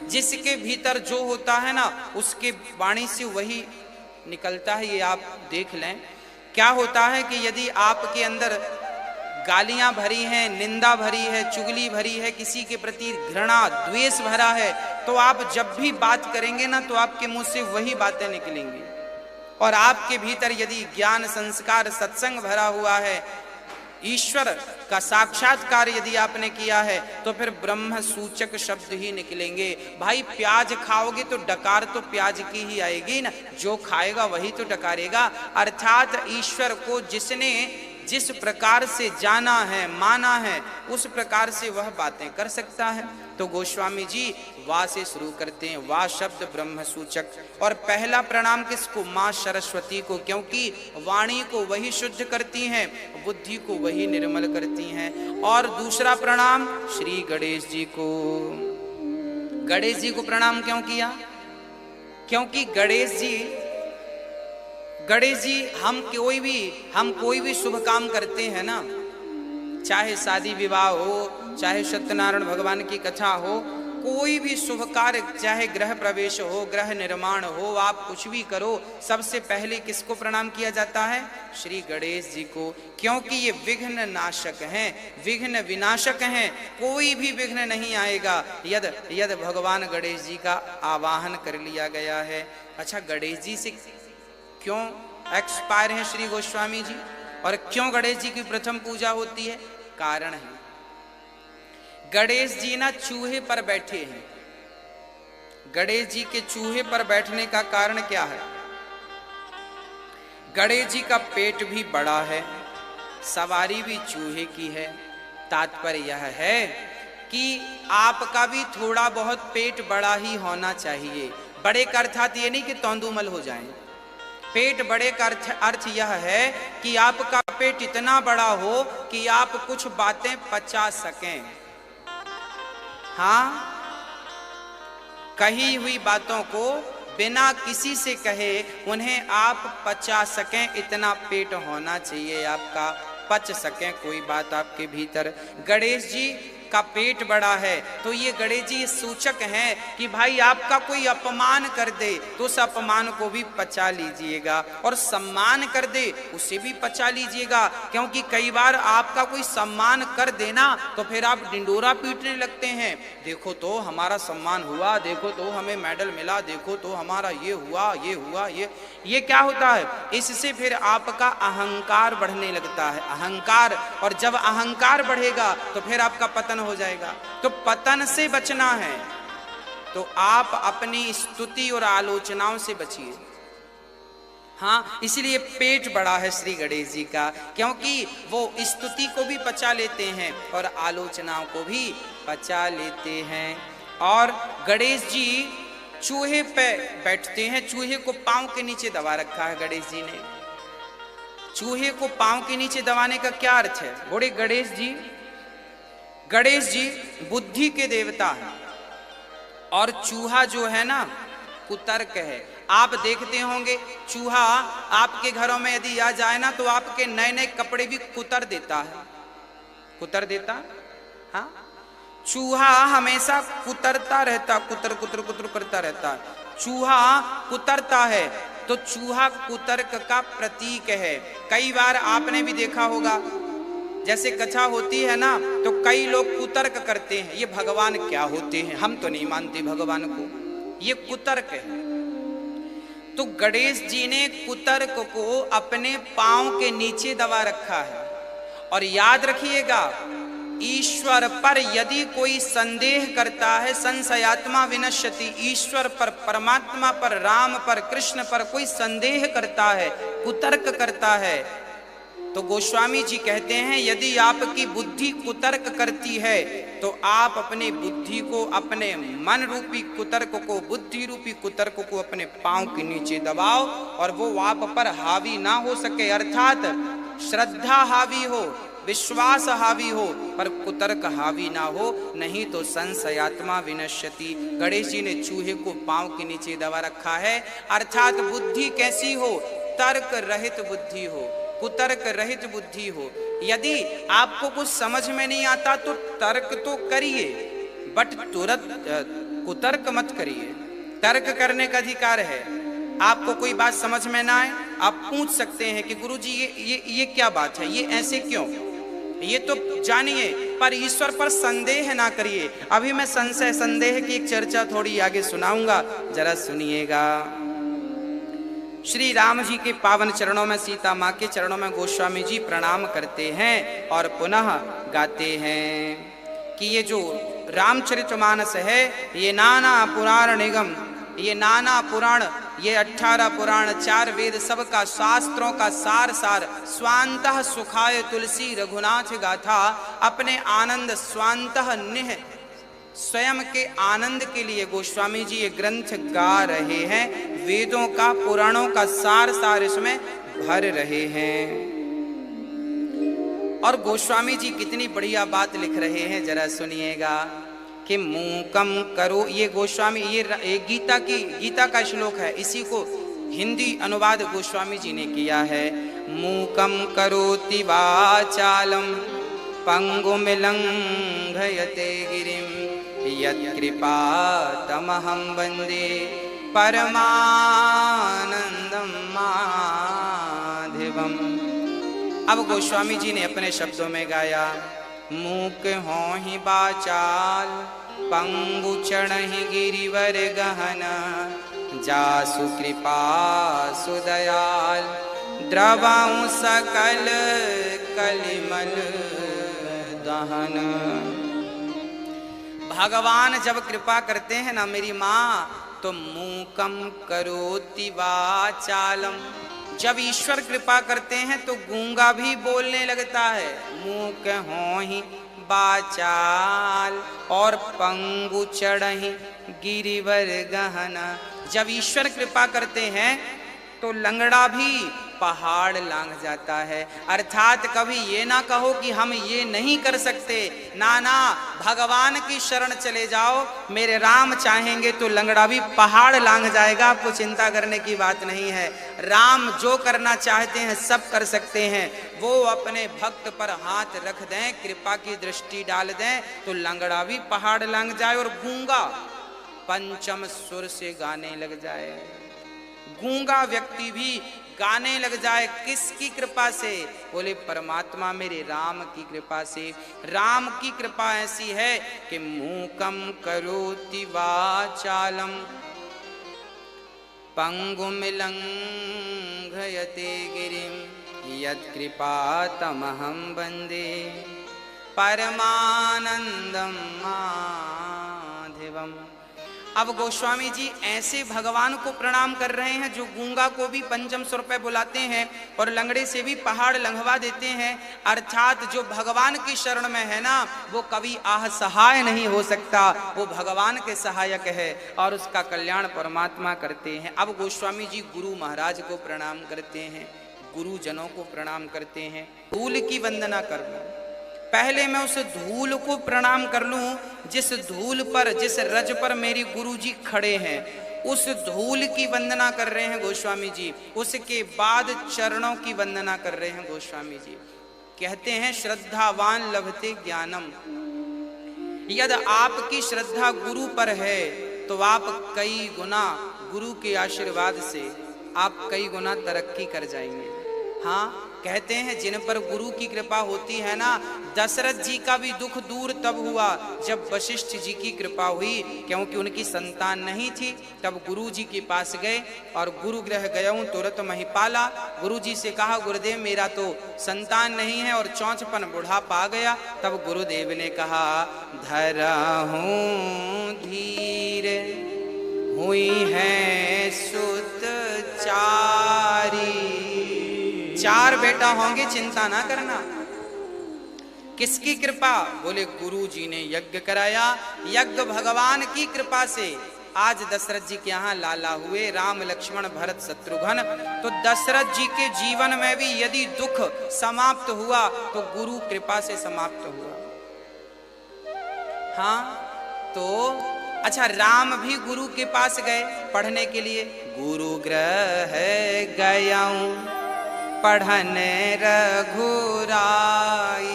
जिसके भीतर जो होता है ना उसके वाणी से वही निकलता है। ये आप देख लें, क्या होता है कि यदि आपके अंदर गालियां भरी हैं, निंदा भरी है, चुगली भरी है, किसी के प्रति घृणा द्वेष भरा है, तो आप जब भी बात करेंगे ना तो आपके मुंह से वही बातें निकलेंगी। और आपके भीतर यदि ज्ञान, संस्कार, सत्संग भरा हुआ है ईश्वर का साक्षात्कार यदि आपने किया है तो फिर ब्रह्म सूचक शब्द ही निकलेंगे। भाई प्याज खाओगे तो डकार तो प्याज की ही आएगी ना, जो खाएगा वही तो डकारेगा। अर्थात ईश्वर को जिसने जिस प्रकार से जाना है, माना है, उस प्रकार से वह बातें कर सकता है। तो गोस्वामी जी वाह से शुरू करते हैं, वाह शब्द ब्रह्म सूचक। और पहला प्रणाम किसको? माँ सरस्वती को, क्योंकि वाणी को वही शुद्ध करती हैं, बुद्धि को वही निर्मल करती हैं। और दूसरा प्रणाम श्री गणेश जी को। गणेश जी को प्रणाम क्यों किया? क्योंकि गणेश जी हम कोई भी शुभ काम करते हैं ना, चाहे शादी विवाह हो, चाहे सत्यनारायण भगवान की कथा हो, कोई भी शुभ कार्य, चाहे गृह प्रवेश हो, गृह निर्माण हो, आप कुछ भी करो, सबसे पहले किसको प्रणाम किया जाता है? श्री गणेश जी को। क्योंकि ये विघ्न नाशक हैं, विघ्न विनाशक हैं, कोई भी विघ्न नहीं आएगा यद भगवान गणेश जी का आवाहन कर लिया गया है। अच्छा, गणेश जी से क्यों एक्सपायर हैं श्री गोस्वामी जी, और क्यों गणेश जी की प्रथम पूजा होती है? कारण है, गणेश जी ना चूहे पर बैठे हैं। गणेश जी के चूहे पर बैठने का कारण क्या है? गणेश जी का पेट भी बड़ा है, सवारी भी चूहे की है। तात्पर्य यह है कि आपका भी थोड़ा बहुत पेट बड़ा ही होना चाहिए। बड़े का अर्थात ये नहीं कि तौंदुमल हो जाएं। पेट बड़े का अर्थ यह है कि आपका पेट इतना बड़ा हो कि आप कुछ बातें पचा सकें। हाँ, कही हुई बातों को बिना किसी से कहे उन्हें आप पचा सकें, इतना पेट होना चाहिए आपका, पच सकें कोई बात आपके भीतर। गणेश जी का पेट बड़ा है तो ये गणेश जी सूचक हैं कि भाई आपका कोई अपमान कर दे तो उस अपमान को भी पचा लीजिएगा, और सम्मान कर दे उसे भी पचा लीजिएगा। क्योंकि कई बार आपका कोई सम्मान कर देना तो फिर आप डिंडोरा पीटने लगते हैं, देखो तो हमारा सम्मान हुआ, देखो तो हमें मेडल मिला, देखो तो हमारा ये हुआ, ये हुआ, ये क्या होता है? इससे फिर आपका अहंकार बढ़ने लगता है, अहंकार। और जब अहंकार बढ़ेगा तो फिर आपका पतन हो जाएगा। तो पतन से बचना है तो आप अपनी स्तुति और आलोचनाओं से बचिए। हाँ, इसलिए पेट बड़ा है श्री गणेश जी का, क्योंकि वो स्तुति को भी पचा लेते हैं और आलोचनाओं को भी पचा लेते हैं। और गणेश जी चूहे पे बैठते हैं, चूहे को पांव के नीचे दबा रखा है गणेश जी ने। चूहे को पांव के नीचे दबाने का क्या अर्थ है? बोले गणेश जी बुद्धि के देवता हैं, और चूहा जो है ना कुतर्क है। आप देखते होंगे चूहा आपके घरों में यदि आ जाए ना तो आपके नए नए कपड़े भी कुतर देता है, कुतर देता। हाँ, चूहा हमेशा कुतरता रहता, कुतर कुतर कुतर करता रहता है। चूहा कुतरता है तो चूहा कुतर्क का प्रतीक है। कई बार आपने भी देखा होगा, जैसे कथा होती है ना तो कई लोग कुतर्क करते हैं, ये भगवान क्या होते हैं, हम तो नहीं मानते भगवान को, ये कुतर्क है। तो गणेश जी ने कुतर्क को अपने पांव के नीचे दबा रखा है। और याद रखिएगा, ईश्वर पर यदि कोई संदेह करता है, संशयात्मा विनश्यति, ईश्वर पर, परमात्मा पर, राम पर, कृष्ण पर कोई संदेह करता है, कुतर्क करता है, तो गोस्वामी जी कहते हैं यदि आपकी बुद्धि कुतर्क करती है तो आप अपने बुद्धि को, अपने मन रूपी कुतर्क को, बुद्धि रूपी कुतर्क को अपने पांव के नीचे दबाओ और वो आप पर हावी ना हो सके। अर्थात श्रद्धा हावी हो, विश्वास हावी हो, पर कुतर्क हावी ना हो, नहीं तो संशयात्मा विनश्यति। गणेश जी ने चूहे को पांव के नीचे दबा रखा है। अर्थात बुद्धि कैसी हो? तर्क रहित बुद्धि हो, कुतर्क रहित बुद्धि हो। यदि आपको कुछ समझ में नहीं आता तो तर्क तो करिए, बट तुरंत कुतर्क मत करिए। तर्क करने का अधिकार है। आपको कोई बात समझ में ना आए, आप पूछ सकते हैं कि गुरुजी ये क्या बात है, ये ऐसे क्यों, ये तो जानिए, पर ईश्वर पर संदेह ना करिए। अभी मैं संदेह की एक चर्चा थोड़ी आगे सुनाऊंगा, जरा सुनिएगा। श्री राम जी के पावन चरणों में, सीता माँ के चरणों में गोस्वामी जी प्रणाम करते हैं और पुनः गाते हैं कि ये जो रामचरितमानस है ये नाना पुराण निगम, ये नाना पुराण, ये 18 पुराण, 4 वेद, सबका शास्त्रों का सार स्वांतः सुखाय तुलसी रघुनाथ गाथा, अपने आनंद स्वांतः निह स्वयं के आनंद के लिए गोस्वामी जी ये ग्रंथ गा रहे हैं, वेदों का पुराणों का सार इसमें भर रहे हैं। और गोस्वामी जी कितनी बढ़िया बात लिख रहे हैं, जरा सुनिएगा कि मूकम करो, ये गोस्वामी ये गीता का श्लोक है, इसी को हिंदी अनुवाद गोस्वामी जी ने किया है। मूकम करोति वाचालम पंगुमिलंघयते गिरिम यत्कृपा तमहं वंदे परमानंदम माधवम। अब गोस्वामी जी ने अपने शब्दों में गाया, मूक हों ही बाचाल पंगु चढ़हि गिरिवर गहन, जासु कृपा सुदयाल द्रवाऊं सकल कलिमल दहन। भगवान जब कृपा करते हैं ना मेरी माँ, तो मूकम करोति वाचालम, जब ईश्वर कृपा करते हैं तो गूंगा भी बोलने लगता है। मूक हों ही बाचाल और पंगु चढ़हि गिरिवर गहना, जब ईश्वर कृपा करते हैं तो लंगड़ा भी पहाड़ लांघ जाता है। अर्थात कभी ये ना कहो कि हम ये नहीं कर सकते, ना, भगवान की शरण चले जाओ, मेरे राम चाहेंगे तो लंगड़ा भी पहाड़ लांघ जाएगा, आपको चिंता करने की बात नहीं है। राम जो करना चाहते हैं सब कर सकते हैं, वो अपने भक्त पर हाथ रख दें, कृपा की दृष्टि डाल दें तो लंगड़ा भी पहाड़ लांघ जाए और गूंगा पंचम सुर से गाने लग जाए, गूंगा व्यक्ति भी गाने लग जाए। किसकी कृपा से? बोले परमात्मा मेरे राम की कृपा से। राम की कृपा ऐसी है कि मूकम करोति वाचालम पंगुमिलंघयते गिरिम यत्कृपा तमहं वंदे परमानंदम माधवम। अब गोस्वामी जी ऐसे भगवान को प्रणाम कर रहे हैं जो गूंगा को भी पंचम सुर पे बुलाते हैं और लंगड़े से भी पहाड़ लंघवा देते हैं। अर्थात जो भगवान की शरण में है ना, वो कभी असहाय नहीं हो सकता, वो भगवान के सहायक है और उसका कल्याण परमात्मा करते हैं। अब गोस्वामी जी गुरु महाराज को प्रणाम करते हैं, गुरुजनों को प्रणाम करते हैं। धूल की वंदना कर लूं, पहले मैं उस धूल को प्रणाम कर लूं जिस धूल पर, जिस रज पर मेरी गुरुजी खड़े हैं, उस धूल की वंदना कर रहे हैं गोस्वामी जी। उसके बाद चरणों की वंदना कर रहे हैं गोस्वामी जी। कहते हैं श्रद्धावान लभते ज्ञानम, यदि आपकी श्रद्धा गुरु पर है तो आप कई गुना गुरु के आशीर्वाद से आप कई गुना तरक्की कर जाएंगे। हाँ, कहते हैं जिन पर गुरु की कृपा होती है ना, दशरथ जी का भी दुख दूर तब हुआ जब वशिष्ठ जी की कृपा हुई, क्योंकि उनकी संतान नहीं थी। तब गुरु जी के पास गए और गुरु गृह गया तुरंत महिपाला। गुरु जी से कहा गुरुदेव मेरा तो संतान नहीं है और चौंचपन बुढ़ापा आ गया। तब गुरुदेव ने कहा धरहूं धीर हुई है सुत चारी, 4 बेटा होंगे चिंता ना करना। किसकी कृपा? बोले गुरु जी ने यज्ञ कराया, यज्ञ भगवान की कृपा से आज दशरथ जी के यहाँ लाला हुए, राम लक्ष्मण भरत शत्रुघ्न। तो दशरथ जी के जीवन में भी यदि दुख समाप्त हुआ तो गुरु कृपा से समाप्त हुआ। हाँ, तो अच्छा, राम भी गुरु के पास गए पढ़ने के लिए। गुरु गृह गयाऊं पढ़ने रघुराई,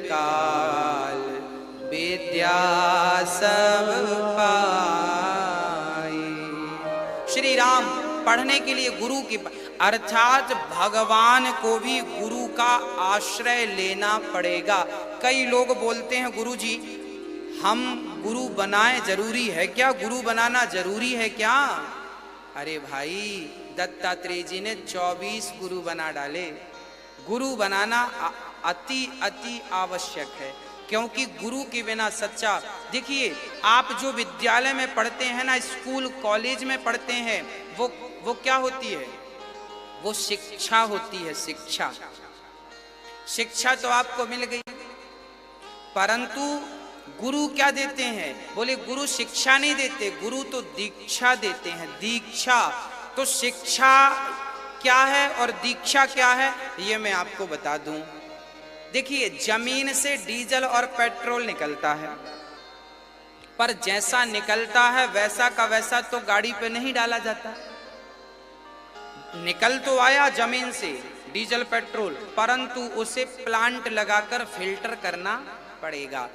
अल्पकाल विद्या सब पाई। श्री राम पढ़ने के लिए गुरु की, अर्थात भगवान को भी गुरु का आश्रय लेना पड़ेगा। कई लोग बोलते हैं गुरु जी हम गुरु बनाए जरूरी है क्या? गुरु बनाना जरूरी है क्या? अरे भाई, दत्तात्रेय जी ने 24 गुरु बना डाले। गुरु बनाना अति अति आवश्यक है, क्योंकि गुरु के बिना सच्चा, देखिए आप जो विद्यालय में पढ़ते हैं ना, स्कूल कॉलेज में पढ़ते हैं, वो क्या होती है? वो शिक्षा होती है। शिक्षा शिक्षा तो आपको मिल गई, परंतु गुरु क्या देते हैं? बोले गुरु शिक्षा नहीं देते, गुरु तो दीक्षा देते हैं। दीक्षा तो शिक्षा क्या है और दीक्षा क्या है, ये मैं आपको बता दूं। देखिए, जमीन से डीजल और पेट्रोल निकलता है, पर जैसा निकलता है वैसा का वैसा तो गाड़ी पे नहीं डाला जाता। निकल तो आया जमीन से डीजल पेट्रोल, परंतु उसे प्लांट लगाकर फिल्टर करना पड़ेगा।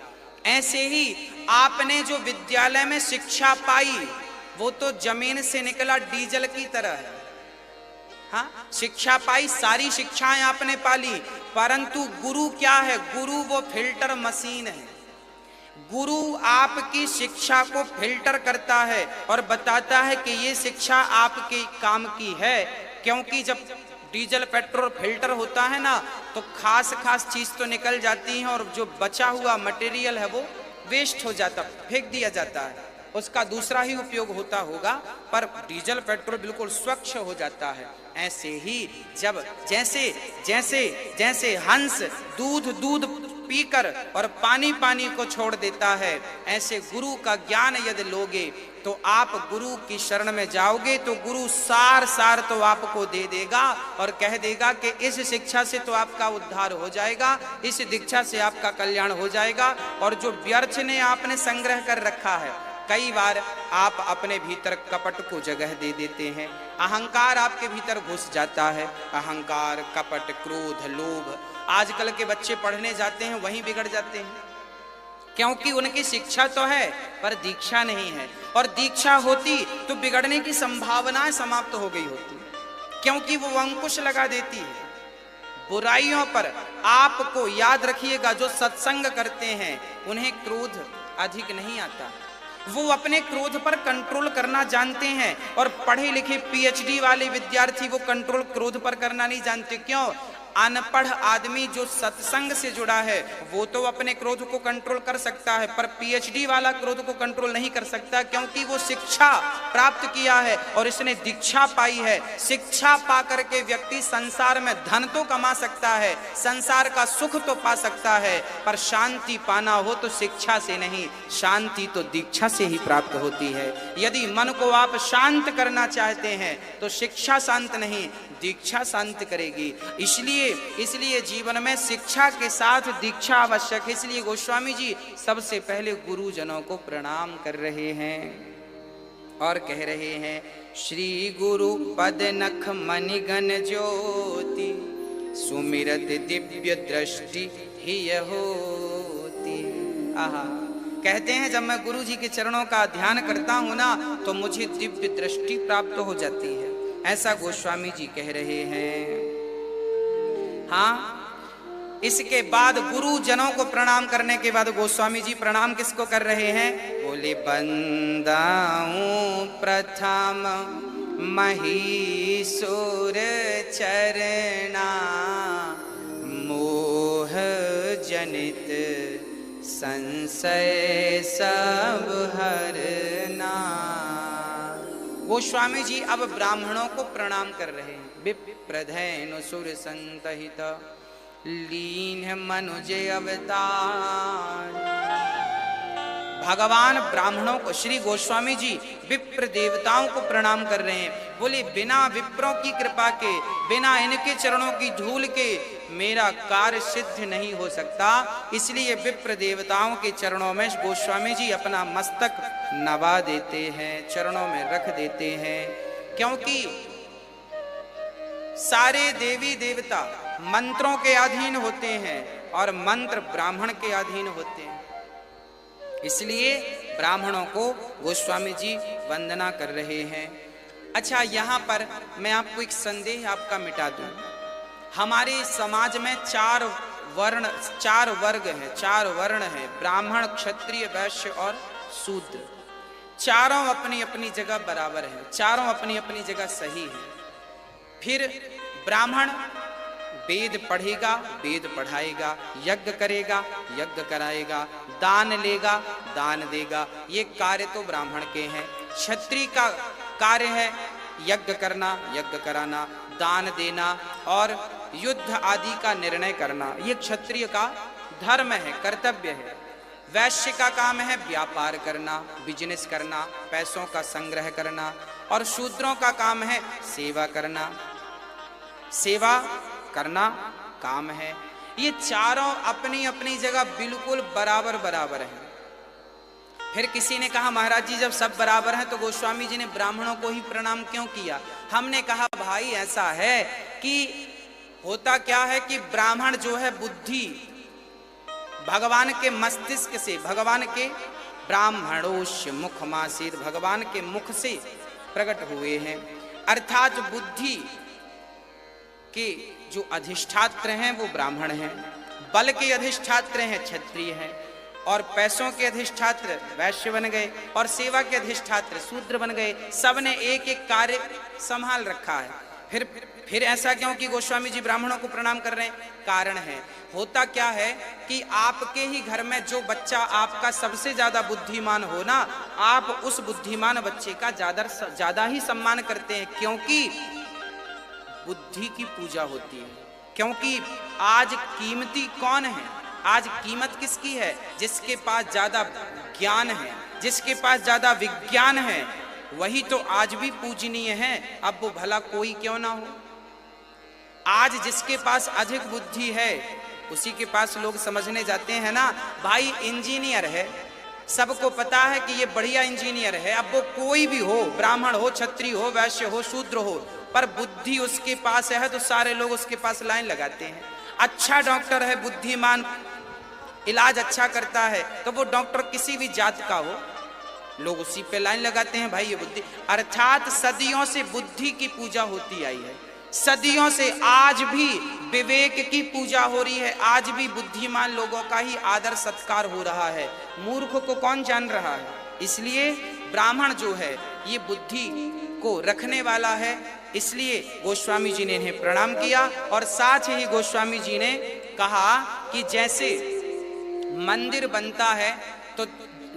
ऐसे ही आपने जो विद्यालय में शिक्षा पाई, वो तो जमीन से निकला डीजल की तरह है। हाँ, शिक्षा पाई, सारी शिक्षाएं आपने पाली, परंतु गुरु क्या है? गुरु वो फिल्टर मशीन है। गुरु आपकी शिक्षा को फिल्टर करता है और बताता है कि ये शिक्षा आपके काम की है। क्योंकि जब डीजल पेट्रोल फिल्टर होता है ना, तो खास खास चीज तो निकल जाती है, और जो बचा हुआ मटेरियल है वो वेस्ट हो जाता, फेंक दिया जाता है, उसका दूसरा ही उपयोग होता होगा, पर डीजल पेट्रोल बिल्कुल स्वच्छ हो जाता है। ऐसे ही जब जैसे जैसे जैसे हंस दूध पीकर और पानी को छोड़ देता है, ऐसे गुरु का ज्ञान यदि लोगे तो आप गुरु की शरण में जाओगे तो गुरु सार तो आपको दे देगा और कह देगा कि इस शिक्षा से तो आपका उद्धार हो जाएगा, इस दीक्षा से आपका कल्याण हो जाएगा। और जो व्यर्थ ने आपने संग्रह कर रखा है, कई बार आप अपने भीतर कपट को जगह दे देते हैं, अहंकार आपके भीतर घुस जाता है। अहंकार, कपट, क्रोध, लोभ, आजकल के बच्चे पढ़ने जाते हैं वहीं बिगड़ जाते हैं, क्योंकि उनकी शिक्षा तो है पर दीक्षा नहीं है। और दीक्षा होती तो बिगड़ने की संभावनाएं समाप्त हो गई होती, क्योंकि वो अंकुश लगा देती है बुराइयों पर। आपको याद रखिएगा, जो सत्संग करते हैं उन्हें क्रोध अधिक नहीं आता, वो अपने क्रोध पर कंट्रोल करना जानते हैं। और पढ़े लिखे पीएचडी वाले विद्यार्थी वो कंट्रोल क्रोध पर करना नहीं जानते। क्यों? अनपढ़ आदमी जो सत्संग से जुड़ा है वो तो अपने क्रोध को कंट्रोल कर सकता है, पर पीएचडी वाला क्रोध को कंट्रोल नहीं कर सकता, क्योंकि वो शिक्षा प्राप्त किया है और इसने दीक्षा पाई है। शिक्षा पा करके व्यक्ति संसार में धन तो कमा सकता है, संसार का सुख तो पा सकता है, पर शांति पाना हो तो शिक्षा से नहीं, शांति तो दीक्षा से ही प्राप्त होती है। यदि मन को आप शांत करना चाहते हैं तो शिक्षा शांत नहीं, दीक्षा शांत करेगी। इसलिए जीवन में शिक्षा के साथ दीक्षा आवश्यक है। इसलिए गोस्वामी जी सबसे पहले गुरुजनों को प्रणाम कर रहे हैं और कह रहे हैं, श्री गुरु पद नख मणिगण ज्योति सुमिरत दिव्य दृष्टि ही होती। आहा, कहते हैं जब मैं गुरु जी के चरणों का ध्यान करता हूं ना तो मुझे दिव्य दृष्टि प्राप्त हो जाती है, ऐसा गोस्वामी जी कह रहे हैं। हाँ, इसके बाद गुरु जनों को प्रणाम करने के बाद गोस्वामी जी प्रणाम किसको कर रहे हैं? बोले, बंदाऊं प्रथम महीसुर चरना मोह जनित संशय सब हरना। गोस्वामी जी अब ब्राह्मणों को प्रणाम कर रहे हैं। विप्रधेनु सुर संतहित लीन मनुज अवतार। भगवान ब्राह्मणों को, श्री गोस्वामी जी विप्र देवताओं को प्रणाम कर रहे हैं। बोले, बिना विप्रों की कृपा के, बिना इनके चरणों की धूल के मेरा कार्य सिद्ध नहीं हो सकता। इसलिए विप्र देवताओं के चरणों में गोस्वामी जी अपना मस्तक नवा देते हैं, चरणों में रख देते हैं, क्योंकि सारे देवी देवता मंत्रों के अधीन होते हैं और मंत्र ब्राह्मण के अधीन होते हैं। इसलिए ब्राह्मणों को गोस्वामी जी वंदना कर रहे हैं। अच्छा, यहाँ पर मैं आपको एक संदेह आपका मिटा दूं। हमारे समाज में 4 वर्ण, 4 वर्ग हैं, 4 वर्ण हैं, ब्राह्मण, क्षत्रिय, वैश्य और शूद्र। चारों अपनी अपनी जगह बराबर हैं, चारों अपनी अपनी जगह सही हैं। फिर ब्राह्मण वेद पढ़ेगा, वेद पढ़ाएगा, यज्ञ करेगा, यज्ञ कराएगा, दान लेगा, दान देगा, ये कार्य तो ब्राह्मण के हैं। क्षत्रिय का कार्य है यज्ञ करना, यज्ञ कराना, दान देना और युद्ध आदि का निर्णय करना, ये क्षत्रिय का धर्म है, कर्तव्य है। वैश्य का काम है व्यापार करना, बिजनेस करना, पैसों का संग्रह करना, और शूद्रों का काम है सेवा करना, सेवा करना काम है। ये चारों अपनी अपनी जगह बिल्कुल बराबर बराबर हैं। फिर किसी ने कहा महाराज जी जब सब बराबर हैं तो गोस्वामी जी ने ब्राह्मणों को ही प्रणाम क्यों किया? हमने कहा भाई ऐसा है कि होता क्या है कि ब्राह्मण जो है बुद्धि भगवान के मस्तिष्क से, भगवान के ब्राह्मणोष्य मुखमासीत, भगवान के मुख से प्रकट हुए हैं। अर्थात बुद्धि के जो अधिष्ठात्र हैं वो ब्राह्मण हैं, बल के अधिष्ठात्र हैं क्षत्रिय हैं, और पैसों के अधिष्ठात्र वैश्य बन गए, और सेवा के अधिष्ठात्र शूद्र बन गए। सबने एक एक कार्य संभाल रखा है। फिर ऐसा क्यों कि गोस्वामी जी ब्राह्मणों को प्रणाम कर रहे हैं? कारण है, होता क्या है कि आपके ही घर में जो बच्चा आपका सबसे ज्यादा बुद्धिमान हो ना, आप उस बुद्धिमान बच्चे का ज्यादा ही सम्मान करते हैं, क्योंकि बुद्धि की पूजा होती है। क्योंकि आज कीमती कौन है? आज कीमत किसकी है? जिसके पास ज्यादा ज्ञान है, जिसके पास ज्यादा विज्ञान है, वही तो आज भी पूजनीय है, अब वो भला कोई क्यों ना हो। आज जिसके पास अधिक बुद्धि है उसी के पास लोग समझने जाते हैं ना, भाई इंजीनियर है, सबको पता है कि ये बढ़िया इंजीनियर है, अब वो कोई भी हो, ब्राह्मण हो, क्षत्रिय हो, वैश्य हो, शूद्र हो, पर बुद्धि उसके पास है तो सारे लोग उसके पास लाइन लगाते हैं। अच्छा डॉक्टर है, बुद्धिमान, इलाज अच्छा करता है, तो वो डॉक्टर किसी भी जात का हो, लोग उसी पे लाइन लगाते हैं, भाई ये बुद्धि। अर्थात सदियों से बुद्धि की पूजा होती आई है, सदियों से आज भी विवेक की पूजा हो रही है, आज भी बुद्धिमान लोगों का ही आदर सत्कार हो रहा है, मूर्ख को कौन जान रहा है। इसलिए ब्राह्मण जो है ये बुद्धि को रखने वाला है, इसलिए गोस्वामी जी ने इन्हें प्रणाम किया। और साथ ही गोस्वामी जी ने कहा कि जैसे मंदिर बनता है तो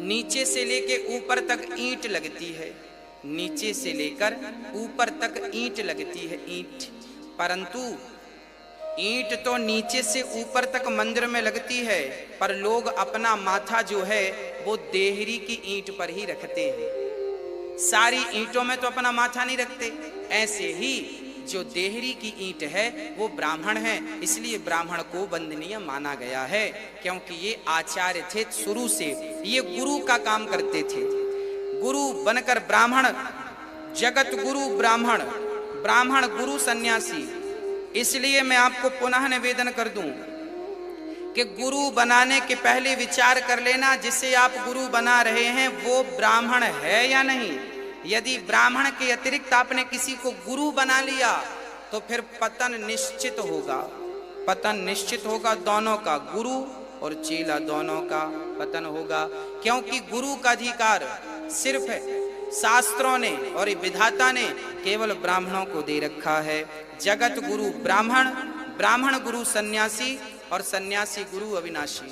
नीचे से लेके ऊपर तक ईंट लगती है, नीचे से लेकर ऊपर तक ईंट लगती है, ईंट, परंतु ईंट तो नीचे से ऊपर तक मंदिर में लगती है, पर लोग अपना माथा जो है वो देहरी की ईंट पर ही रखते हैं, सारी ईंटों में तो अपना माथा नहीं रखते। ऐसे ही जो देहरी की ईंट है वो ब्राह्मण है, इसलिए ब्राह्मण को वंदनीय माना गया है, क्योंकि ये आचार्य थे शुरू से, ये गुरु का काम करते थे। गुरु बनकर ब्राह्मण, जगत गुरु ब्राह्मण, ब्राह्मण गुरु सन्यासी। इसलिए मैं आपको पुनः निवेदन कर दूं कि गुरु बनाने के पहले विचार कर लेना, जिसे आप गुरु बना रहे हैं वो ब्राह्मण है या नहीं। यदि ब्राह्मण के अतिरिक्त आपने किसी को गुरु बना लिया तो फिर पतन निश्चित होगा, पतन निश्चित होगा, दोनों का, गुरु और चेला दोनों का पतन होगा। क्योंकि गुरु का अधिकार सिर्फ शास्त्रों ने और विधाता ने केवल ब्राह्मणों को दे रखा है। जगत गुरु ब्राह्मण, ब्राह्मण गुरु सन्यासी और सन्यासी गुरु अविनाशी।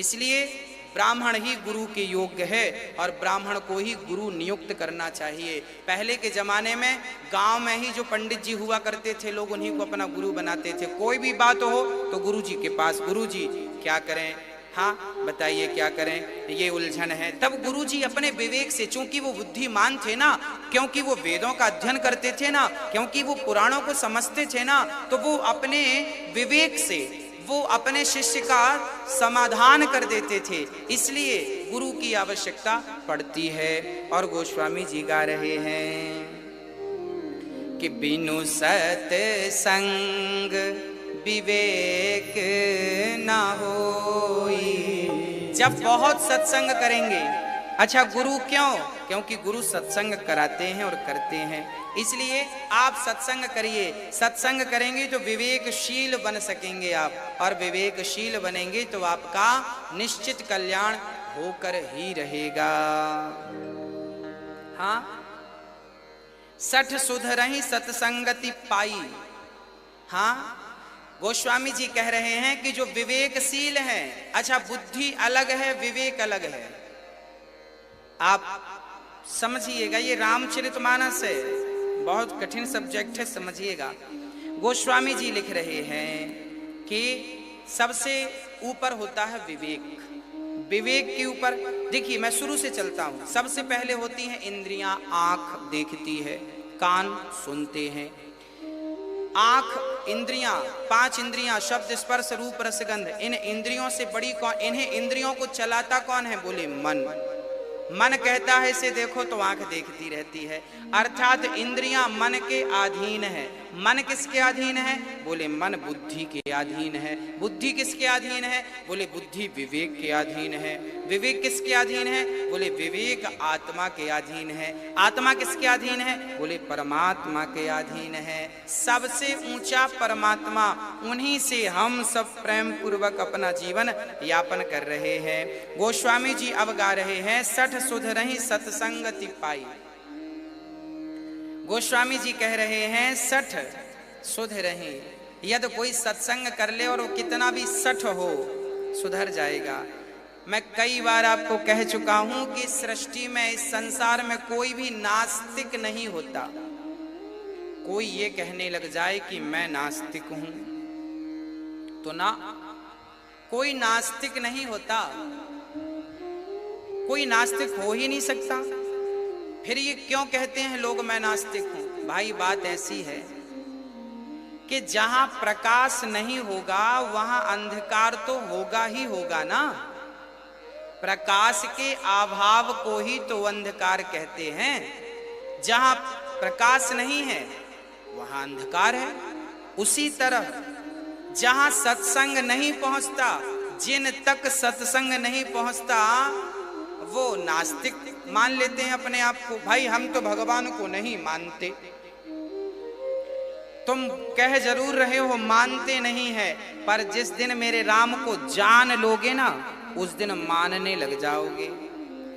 इसलिए ब्राह्मण ही गुरु के योग्य है और ब्राह्मण को ही गुरु नियुक्त करना चाहिए। पहले के जमाने में गांव में ही जो पंडित जी हुआ करते थे, लोग उन्हीं को अपना गुरु बनाते थे। कोई भी बात हो तो गुरु जी के पास, गुरु जी क्या करें, हाँ बताइए क्या करें, ये उलझन है। तब गुरु जी अपने विवेक से, चूंकि वो बुद्धिमान थे ना, क्योंकि वो वेदों का अध्ययन करते थे ना, क्योंकि वो पुराणों को समझते थे ना, तो वो अपने विवेक से वो अपने शिष्य का समाधान कर देते थे। इसलिए गुरु की आवश्यकता पड़ती है। और गोस्वामी जी गा रहे हैं कि बिनु सत्संग विवेक ना होई। जब बहुत सत्संग करेंगे, अच्छा गुरु क्यों? क्योंकि गुरु सत्संग कराते हैं और करते हैं। इसलिए आप सत्संग करिए, सत्संग करेंगे तो विवेकशील बन सकेंगे आप, और विवेकशील बनेंगे तो आपका निश्चित कल्याण होकर ही रहेगा। हाँ, सठ सुधरहि सत्संगति पाई। हाँ, गोस्वामी जी कह रहे हैं कि जो विवेकशील है, अच्छा बुद्धि अलग है, विवेक अलग है। आप समझिएगा, ये रामचरितमानस है, बहुत कठिन सब्जेक्ट है, समझिएगा। गोस्वामी जी लिख रहे हैं कि सबसे ऊपर होता है विवेक। विवेक के ऊपर देखिए, मैं शुरू से चलता हूं। सबसे पहले होती हैं इंद्रियां, आंख देखती है, कान सुनते हैं। आंख, इंद्रियां, 5 इंद्रियां, शब्द स्पर्श रूप रस गंध। इन इंद्रियों से बड़ी कौन? इन्हें इंद्रियों को चलाता कौन है? बोले मन। मन कहता है इसे देखो तो आंख देखती रहती है, अर्थात इंद्रियां मन के अधीन है। मन किसके अधीन है? बोले मन बुद्धि के अधीन है। बुद्धि किसके अधीन है? बोले बुद्धि विवेक के अधीन है। विवेक किसके अधीन है? बोले विवेक आत्मा के अधीन है। आत्मा किसके अधीन है? बोले परमात्मा के अधीन है। सबसे ऊंचा परमात्मा, उन्हीं से हम सब प्रेम पूर्वक अपना जीवन यापन कर रहे हैं। गोस्वामी जी अब गा रहे हैं, सठ सुधरहि सत्संगति पाई। गोस्वामी जी कह रहे हैं, सठ सुधरहि, यदि कोई सत्संग कर ले और वो कितना भी सठ हो, सुधर जाएगा। मैं कई बार आपको कह चुका हूं कि सृष्टि में, इस संसार में कोई भी नास्तिक नहीं होता। कोई ये कहने लग जाए कि मैं नास्तिक हूं, तो ना, कोई नास्तिक नहीं होता। कोई नास्तिक हो ही नहीं सकता। फिर ये क्यों कहते हैं लोग मैं नास्तिक हूं? भाई बात ऐसी है कि जहां प्रकाश नहीं होगा वहां अंधकार तो होगा ही होगा ना। प्रकाश के अभाव को ही तो अंधकार कहते हैं। जहां प्रकाश नहीं है वहां अंधकार है। उसी तरह जहां सत्संग नहीं पहुंचता, जिन तक सत्संग नहीं पहुंचता, वो नास्तिक मान लेते हैं अपने आप को। भाई हम तो भगवान को नहीं मानते। तुम कह जरूर रहे हो मानते नहीं है, पर जिस दिन मेरे राम को जान लोगे ना, उस दिन मानने लग जाओगे।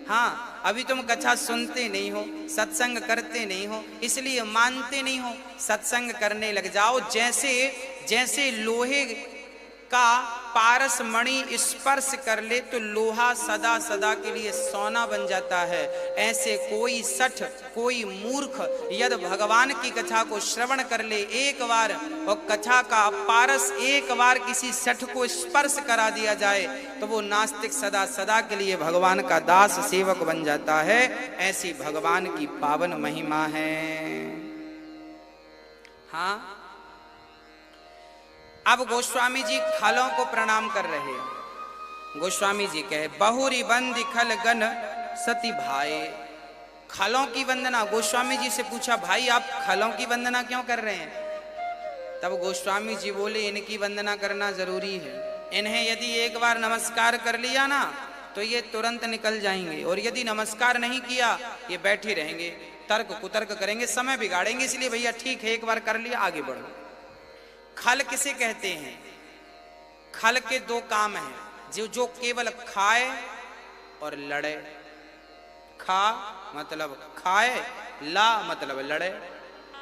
हाँ, अभी तुम कथा सुनते नहीं हो, सत्संग करते नहीं हो, इसलिए मानते नहीं हो। सत्संग करने लग जाओ। जैसे जैसे लोहे का पारस मणि स्पर्श कर ले तो लोहा सदा सदा के लिए सोना बन जाता है, ऐसे कोई सठ, कोई मूर्ख यदि भगवान की कथा को श्रवण कर ले एक बार, और कथा का पारस एक बार किसी सठ को स्पर्श करा दिया जाए, तो वो नास्तिक सदा सदा के लिए भगवान का दास सेवक बन जाता है। ऐसी भगवान की पावन महिमा है। हाँ, अब गोस्वामी जी खलों को प्रणाम कर रहे हैं। गोस्वामी जी कहे, बहुरी बंदी खल गन सती भाई। खलों की वंदना, गोस्वामी जी से पूछा, भाई आप खलों की वंदना क्यों कर रहे हैं? तब गोस्वामी जी बोले, इनकी वंदना करना जरूरी है। इन्हें यदि एक बार नमस्कार कर लिया ना, तो ये तुरंत निकल जाएंगे, और यदि नमस्कार नहीं किया, ये बैठे रहेंगे, तर्क कुतर्क करेंगे, समय बिगाड़ेंगे। इसलिए भैया ठीक है, एक बार कर लिया, आगे बढ़ो। खल किसे कहते हैं? खल के 2 काम हैं, जो केवल खाए और लड़े। खा मतलब खाए, ला मतलब लड़े,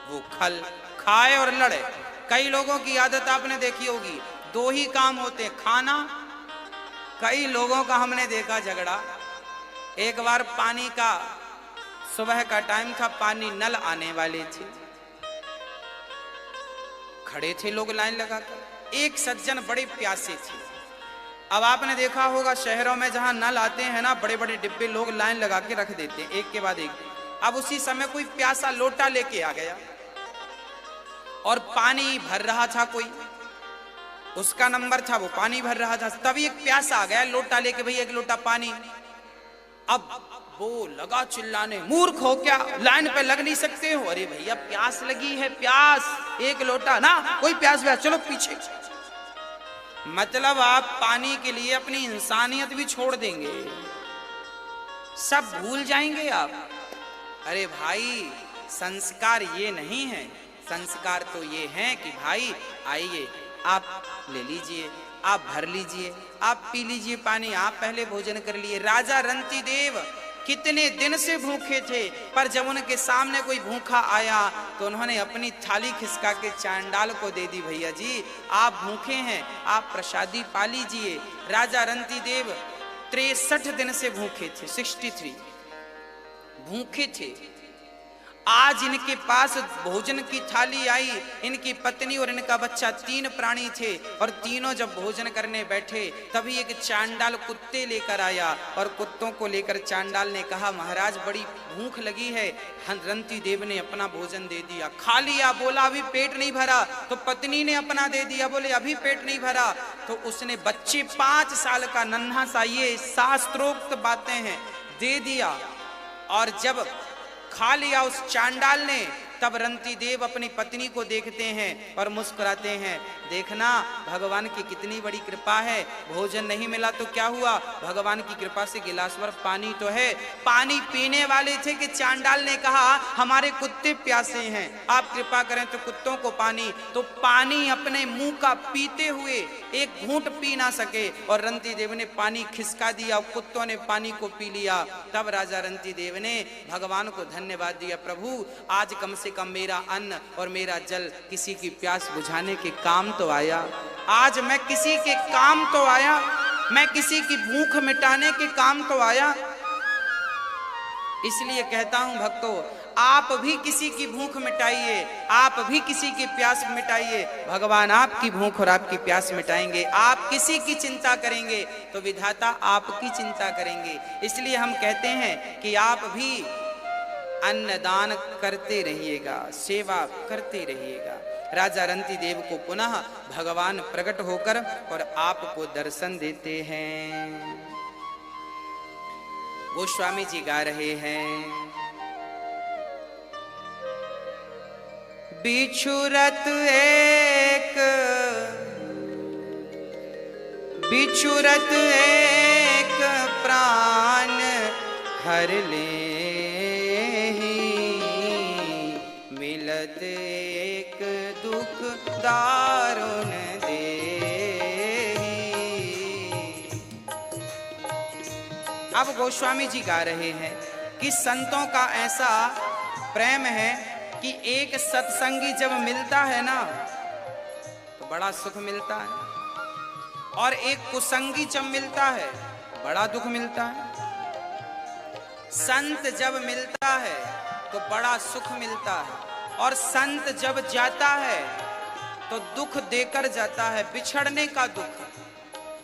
वो खल। खाए और लड़े। कई लोगों की आदत आपने देखी होगी, 2 ही काम होते हैं, खाना। कई लोगों का हमने देखा झगड़ा। एक बार पानी का, सुबह का टाइम था, पानी नल आने वाले थे, खड़े थे लोग लाइन लगाकर। एक सज्जन बड़े प्यासे थे। अब आपने देखा होगा शहरों में जहां नल आते हैं ना, बड़े बड़े डिब्बे लोग लाइन लगा के रख देते हैं, एक के बाद एक। अब उसी समय कोई प्यासा लोटा लेके आ गया और पानी भर रहा था कोई, उसका नंबर था, वो पानी भर रहा था। तभी एक प्यासा आ गया लोटा लेके, भैया 1 लोटा पानी। अब वो लगा चिल्लाने, मूर्ख हो क्या, लाइन पे लग नहीं सकते हो? अरे भैया प्यास लगी है, प्यास, 1 लोटा ना, कोई प्यास व्यास, चलो पीछे। मतलब आप पानी के लिए अपनी इंसानियत भी छोड़ देंगे, सब भूल जाएंगे आप। अरे भाई संस्कार ये नहीं है, संस्कार तो ये है कि भाई आइए आप ले लीजिए, आप भर लीजिए, आप पी लीजिए पानी, आप पहले भोजन कर लिए। राजा रंती देव कितने दिन से भूखे थे, पर जब उनके सामने कोई भूखा आया तो उन्होंने अपनी थाली खिसका के चांडाल को दे दी, भैया जी आप भूखे हैं, आप प्रसादी पा लीजिए। राजा रंती देव 63 दिन से भूखे थे, 63 भूखे थे। आज इनके पास भोजन की थाली आई, इनकी पत्नी और इनका बच्चा, 3 प्राणी थे, और तीनों जब भोजन करने बैठे तभी एक चांडाल कुत्ते लेकर आया, और कुत्तों को लेकर चांडाल ने कहा महाराज बड़ी भूख लगी है। रंती देव ने अपना भोजन दे दिया, खा लिया, बोला अभी पेट नहीं भरा, तो पत्नी ने अपना दे दिया, बोले अभी पेट नहीं भरा, तो उसने बच्चे 5 साल का नन्हा सा, ये शास्त्रोक्त बातें हैं, दे दिया। और जब खा लिया उस चांडाल ने, तब रंती देव अपनी पत्नी को देखते हैं और मुस्कुराते हैं, देखना भगवान की कितनी बड़ी कृपा है, भोजन नहीं मिला तो क्या हुआ, भगवान की कृपा से गिलास भर पानी तो है। पानी पीने वाले थे कि चांडाल ने कहा हमारे कुत्ते प्यासे हैं, आप कृपा करें तो कुत्तों को पानी, तो पानी अपने मुंह का पीते हुए एक घूंट पी ना सके, और रंती देव ने पानी खिसका दिया, कुत्तों ने पानी को पी लिया। तब राजा रंती देव ने भगवान को धन्यवाद दिया, प्रभु आज कम से कम मेरा अन्न और मेरा जल किसी की प्यास बुझाने के काम तो आया, आज मैं किसी के काम तो आया, मैं किसी की भूख मिटाने के काम तो आया। इसलिए कहता हूं भक्तों, आप भी किसी की भूख मिटाइए, आप भी किसी की प्यास मिटाइए, भगवान आपकी भूख और आपकी प्यास मिटाएंगे। आप किसी की चिंता करेंगे तो विधाता आपकी चिंता करेंगे। इसलिए हम कहते हैं कि आप भी अन्नदान करते रहिएगा, सेवा करते रहिएगा। राजा रंती देव को पुनः भगवान प्रकट होकर और आपको दर्शन देते हैं। गोस्वामी जी गा रहे हैं, बिछुरत एक प्राण हर ले, मिलत एक दुख दारुण दे। अब गोस्वामी जी गा रहे हैं कि संतों का ऐसा प्रेम है कि एक सत्संगी जब मिलता है ना तो बड़ा सुख मिलता है, और एक कुसंगी जब मिलता है बड़ा दुख मिलता है। संत जब मिलता है तो बड़ा सुख मिलता है, और संत जब जाता है तो दुख देकर जाता है, बिछड़ने का दुख।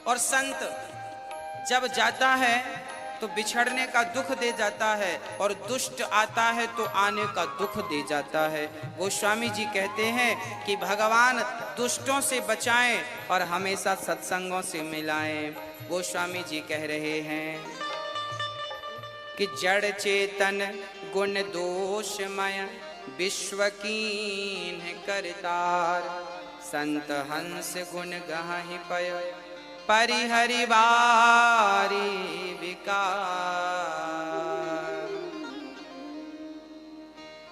और संत जब जाता है तो बिछड़ने का दुख दे जाता है, और दुष्ट आता है तो आने का दुख दे जाता है। गोस्वामी जी कहते हैं कि भगवान दुष्टों से बचाएं और हमेशा सत्संगों से मिलाएं। गोस्वामी जी कह रहे हैं कि जड़ चेतन गुण दोषमय विश्वकीन करतार, संत हंस गुण गाहि पय परिहरि बारी विकार।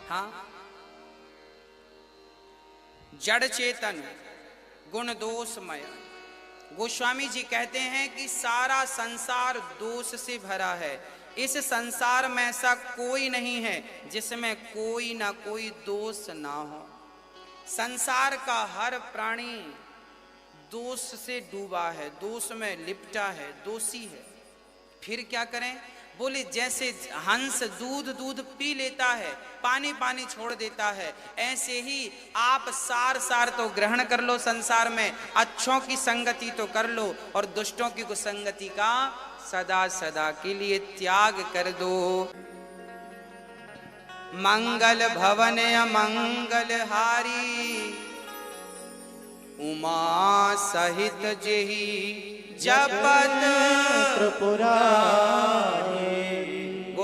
हाँ, जड़ चेतन गुण दोषमय। गोस्वामी जी कहते हैं कि सारा संसार दोष से भरा है। इस संसार में ऐसा कोई नहीं है जिसमें कोई ना कोई दोष ना हो। संसार का हर प्राणी दोष से डूबा है, दोष में लिपटा है, दोषी है। फिर क्या करें? बोले जैसे हंस दूध पी लेता है, पानी पानी छोड़ देता है, ऐसे ही आप सार तो ग्रहण कर लो संसार में, अच्छों की संगति तो कर लो और दुष्टों की कुसंगति का सदा सदा के लिए त्याग कर दो। मंगल भवन अमंगल हारी, उमा सहित जेहि जपत त्रिपुरारी।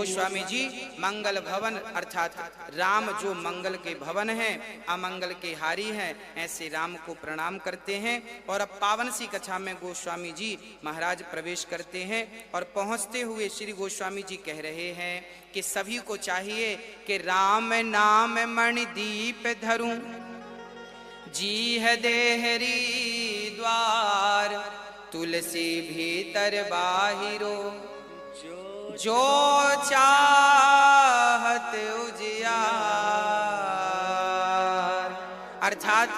गोस्वामी जी मंगल भवन अर्थात राम जो मंगल के भवन हैं, अमंगल के हारी हैं, ऐसे राम को प्रणाम करते हैं। और अब पावन सी कथा में गोस्वामी जी महाराज प्रवेश करते हैं और पहुंचते हुए श्री गोस्वामी जी कह रहे हैं कि सभी को चाहिए कि राम नाम मणिदीप धरूं, जी है देहरी द्वार, तुलसी भीतर बाहिरो, जो चाहत उजियार। अर्थात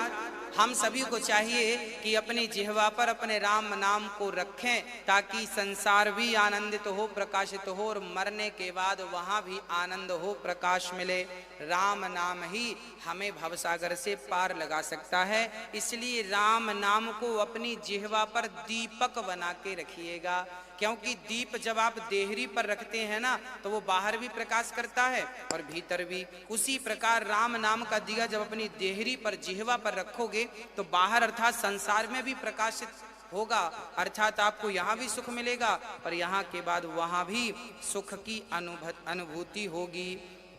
हम सभी को चाहिए कि अपनी जिह्वा पर अपने राम नाम को रखें ताकि संसार भी आनंदित हो, प्रकाशित हो और मरने के बाद वहां भी आनंद हो, प्रकाश मिले। राम नाम ही हमें भवसागर से पार लगा सकता है, इसलिए राम नाम को अपनी जिह्वा पर दीपक बना के रखिएगा, क्योंकि दीप जब आप देहरी पर रखते हैं ना तो वो बाहर भी प्रकाश करता है और भीतर भी। उसी प्रकार राम नाम का दिया जब अपनी देहरी पर जिह्वा पर रखोगे तो बाहर अर्थात संसार में भी प्रकाशित होगा, अर्थात आपको यहाँ भी सुख मिलेगा और यहाँ के बाद वहाँ भी सुख की अनुभूति होगी।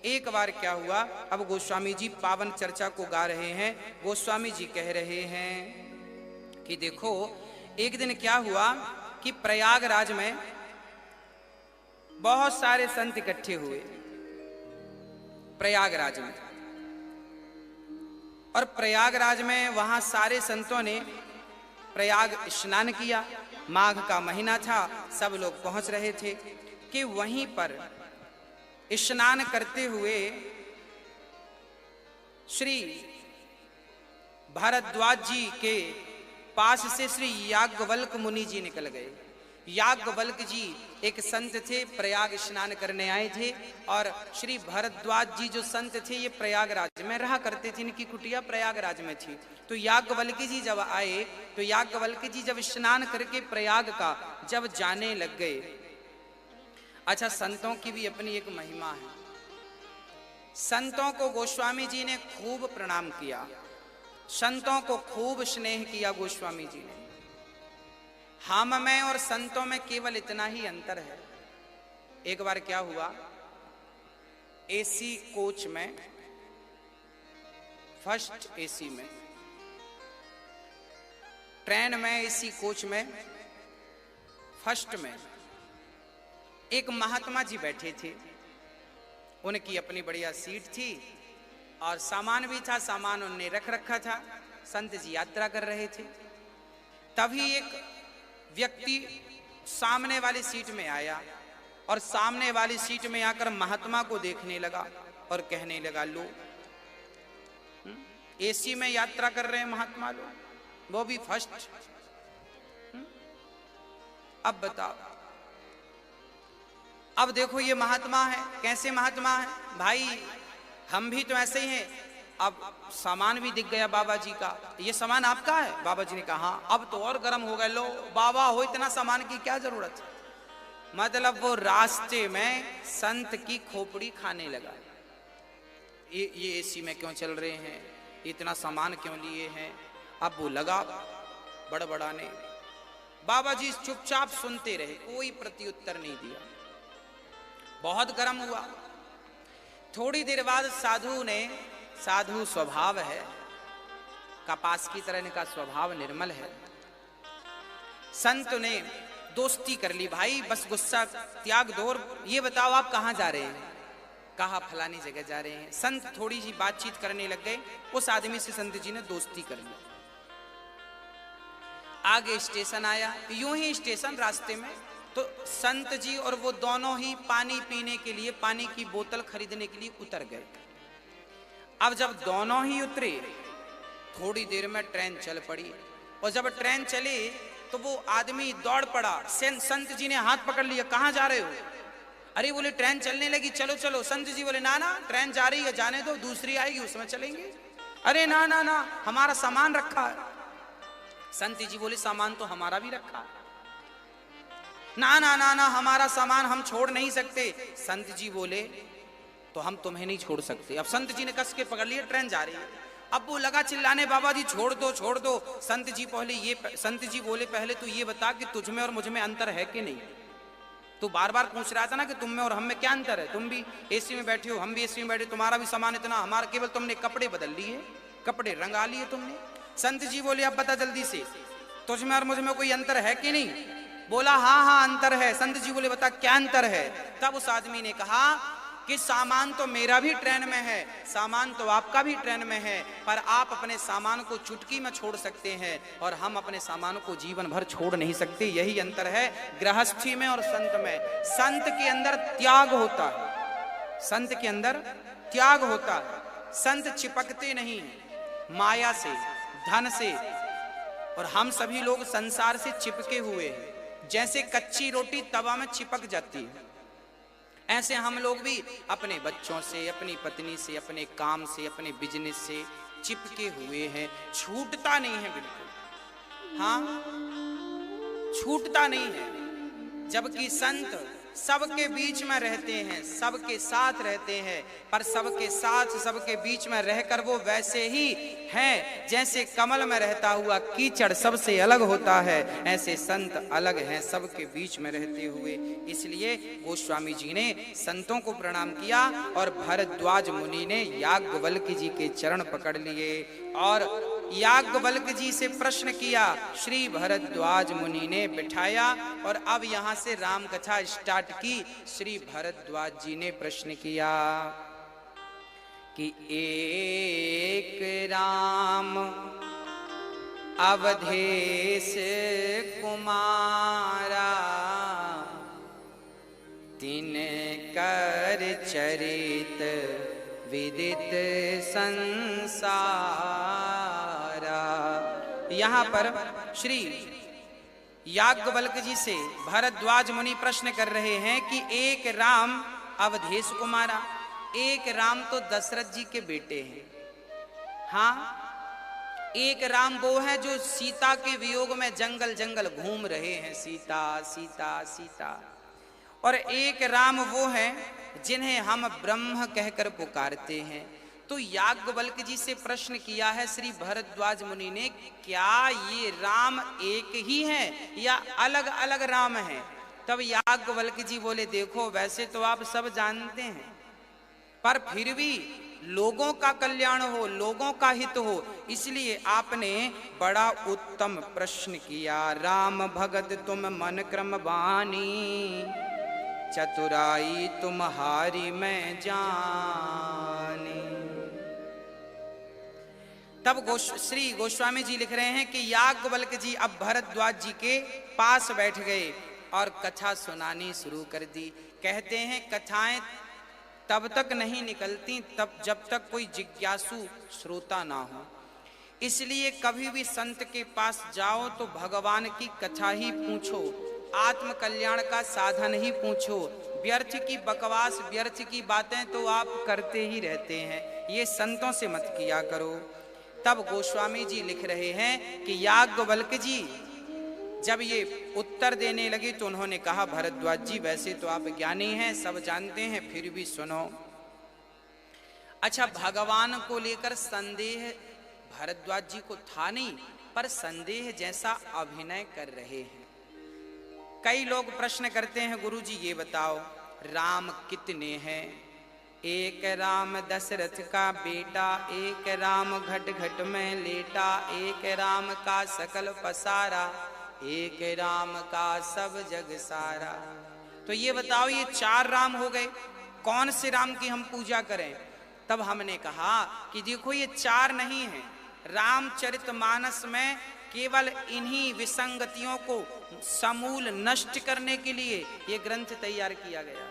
एक बार क्या हुआ, अब गोस्वामी जी पावन चर्चा को गा रहे हैं। गोस्वामी जी कह रहे हैं कि देखो एक दिन क्या हुआ कि प्रयागराज में बहुत सारे संत इकट्ठे हुए प्रयागराज में, और प्रयागराज में वहां सारे संतों ने प्रयाग स्नान किया। माघ का महीना था, सब लोग पहुंच रहे थे कि वहीं पर स्नान करते हुए श्री भारद्वाज जी के पास से श्री याज्ञवल्क्य मुनि जी निकल गए। याज्ञवल्क्य जी एक संत थे, प्रयाग स्नान करने आए थे, और श्री भारद्वाज जी जो संत थे ये प्रयागराज में रहा करते थे, इनकी कुटिया प्रयागराज में थी। तो याज्ञवल्क्य जी जब आए तो याज्ञवल्क्य जी जब स्नान करके प्रयाग का जब जाने लग गए, अच्छा संतों की भी अपनी एक महिमा है। संतों को गोस्वामी जी ने खूब प्रणाम किया, संतों को खूब स्नेह किया गोस्वामी जी ने। हम में और संतों में केवल इतना ही अंतर है। एक बार क्या हुआ, एसी कोच में, फर्स्ट एसी में, ट्रेन में, एसी कोच में फर्स्ट में एक महात्मा जी बैठे थे। उनकी अपनी बढ़िया सीट थी और सामान भी था, सामान उन्होंने रख रखा था। संत जी यात्रा कर रहे थे, तभी एक व्यक्ति सामने वाली सीट में आया और सामने वाली सीट में आकर महात्मा को देखने लगा और कहने लगा, लो एसी में यात्रा कर रहे हैं महात्मा लोग, वो भी फर्स्ट। अब बताओ, अब देखो ये महात्मा है, कैसे महात्मा है भाई, हम भी तो ऐसे ही हैं। अब सामान भी दिख गया बाबा जी का, ये सामान आपका है? बाबा जी ने कहा हाँ। अब तो और गर्म हो गए, लो बाबा हो इतना सामान की क्या जरूरत है। मतलब वो रास्ते में संत की खोपड़ी खाने लगा, ये एसी में क्यों चल रहे हैं, इतना सामान क्यों लिए हैं। अब वो लगा बड़बड़ाने, बाबा जी चुपचाप सुनते रहे, कोई प्रत्युत्तर नहीं दिया। बहुत गर्म हुआ। थोड़ी देर बाद साधु ने, साधु स्वभाव है, कपास की तरह इनका स्वभाव निर्मल है, संत ने दोस्ती कर ली। भाई बस गुस्सा त्याग दो, ये बताओ आप कहाँ जा रहे हैं? कहा फलानी जगह जा रहे हैं। संत थोड़ी सी बातचीत करने लग गए, उस आदमी से संत जी ने दोस्ती कर ली। आगे स्टेशन आया, यूं ही स्टेशन रास्ते में तो संत जी और वो दोनों ही पानी पीने के लिए, पानी की बोतल खरीदने के लिए उतर गए। अब जब दोनों ही उतरे, थोड़ी देर में ट्रेन चल पड़ी, और जब ट्रेन चली तो वो आदमी दौड़ पड़ा। संत जी ने हाथ पकड़ लिया, कहाँ जा रहे हो? अरे बोले ट्रेन चलने लगी, चलो चलो। संत जी बोले ना ना, ट्रेन जा रही है, जाने दो, दूसरी आएगी उसमें चलेंगे। अरे ना ना ना, हमारा सामान रखा है। संत जी बोले सामान तो हमारा भी रखा है। ना ना ना ना, हमारा सामान हम छोड़ नहीं सकते। संत जी बोले तो हम तुम्हें नहीं छोड़ सकते। अब संत जी ने कस के पकड़ लिया, ट्रेन जा रही है। अब वो लगा चिल्लाने, बाबा जी छोड़ दो छोड़ दो। संत जी बोले पहले तो ये बता कि तुझमें और मुझ में अंतर है कि नहीं? तू बार बार पूछ रहा था ना कि तुम में और हम में क्या अंतर है, तुम भी एसी में बैठे हो, हम भी एसी में बैठे, तुम्हारा भी सामान इतना, हमारा केवल तुमने कपड़े बदल लिए, कपड़े रंगा लिए तुमने। संत जी बोले अब बता जल्दी से, तुझ में और मुझ में कोई अंतर है कि नहीं? बोला हाँ हाँ अंतर है। संत जी बोले बता क्या अंतर है? तब उस आदमी ने कहा कि सामान तो मेरा भी ट्रेन में है, सामान तो आपका भी ट्रेन में है, पर आप अपने सामान को चुटकी में छोड़ सकते हैं और हम अपने सामान को जीवन भर छोड़ नहीं सकते। यही अंतर है गृहस्थी में और संत में। संत के अंदर त्याग होता है, संत के अंदर त्याग होता है। संत चिपकते नहीं हैं माया से, धन से, और हम सभी लोग संसार से चिपके हुए हैं। जैसे कच्ची रोटी तवा में चिपक जाती है, ऐसे हम लोग भी अपने बच्चों से, अपनी पत्नी से, अपने काम से, अपने बिजनेस से चिपके हुए हैं। छूटता नहीं है बिल्कुल, हाँ छूटता नहीं है। जबकि संत सबके बीच में रहते हैं, सबके साथ रहते हैं, पर सबके साथ सबके बीच में रहकर वो वैसे ही हैं जैसे कमल में रहता हुआ कीचड़ सबसे अलग होता है, ऐसे संत अलग हैं सबके बीच में रहते हुए। इसलिए गोस्वामी जी ने संतों को प्रणाम किया और भरद्वाज मुनि ने याज्ञवल्क्य जी के चरण पकड़ लिए और याज्ञवल्क्य जी से प्रश्न किया। श्री भरद्वाज मुनि ने बिठाया और अब यहां से राम कथा स्टार्ट की। श्री भरद्वाज जी ने प्रश्न किया कि एक राम अवधेश कुमारा, तिन कर चरित विदित संसारा। यहां पर श्री याज्ञवल्क्य जी से भरद्वाज मुनि प्रश्न कर रहे हैं कि एक राम अवधेश कुमारा, एक राम तो दशरथ जी के बेटे हैं, हाँ एक राम वो है जो सीता के वियोग में जंगल जंगल घूम रहे हैं, सीता सीता सीता, और एक राम वो है जिन्हें हम ब्रह्म कहकर पुकारते हैं। तो याज्ञवल्क्य जी से प्रश्न किया है श्री भरद्वाज मुनि ने, क्या ये राम एक ही है या अलग अलग राम हैं? तब याज्ञवल्क्य जी बोले देखो वैसे तो आप सब जानते हैं, पर फिर भी लोगों का कल्याण हो, लोगों का हित हो, इसलिए आपने बड़ा उत्तम प्रश्न किया। राम भगत तुम मन क्रम बानी, चतुराई तुम्हारी मैं जानी। तब श्री गोस्वामी जी लिख रहे हैं कि याज्ञवल्क्य जी अब भरद्वाज जी के पास बैठ गए और कथा सुनानी शुरू कर दी। कहते हैं कथाएं तब तक नहीं निकलती तब जब तक कोई जिज्ञासु श्रोता ना हो। इसलिए कभी भी संत के पास जाओ तो भगवान की कथा ही पूछो, आत्म कल्याण का साधन ही पूछो। व्यर्थ की बकवास, व्यर्थ की बातें तो आप करते ही रहते हैं, ये संतों से मत किया करो। तब गोस्वामी जी लिख रहे हैं कि याज्ञवल्क्य जी जब ये उत्तर देने लगे तो उन्होंने कहा भरद्वाज जी वैसे तो आप ज्ञानी हैं, सब जानते हैं, फिर भी सुनो। अच्छा, भगवान को लेकर संदेह भरद्वाज जी को था नहीं, पर संदेह जैसा अभिनय कर रहे हैं। कई लोग प्रश्न करते हैं गुरुजी ये बताओ राम कितने हैं? एक राम दशरथ का बेटा, एक राम घट घट में लेटा, एक राम का सकल पसारा, एक राम का सब जग सारा। तो ये बताओ ये 4 राम हो गए, कौन से राम की हम पूजा करें? तब हमने कहा कि देखो ये 4 नहीं है, रामचरितमानस में केवल इन्हीं विसंगतियों को समूल नष्ट करने के लिए ये ग्रंथ तैयार किया गया।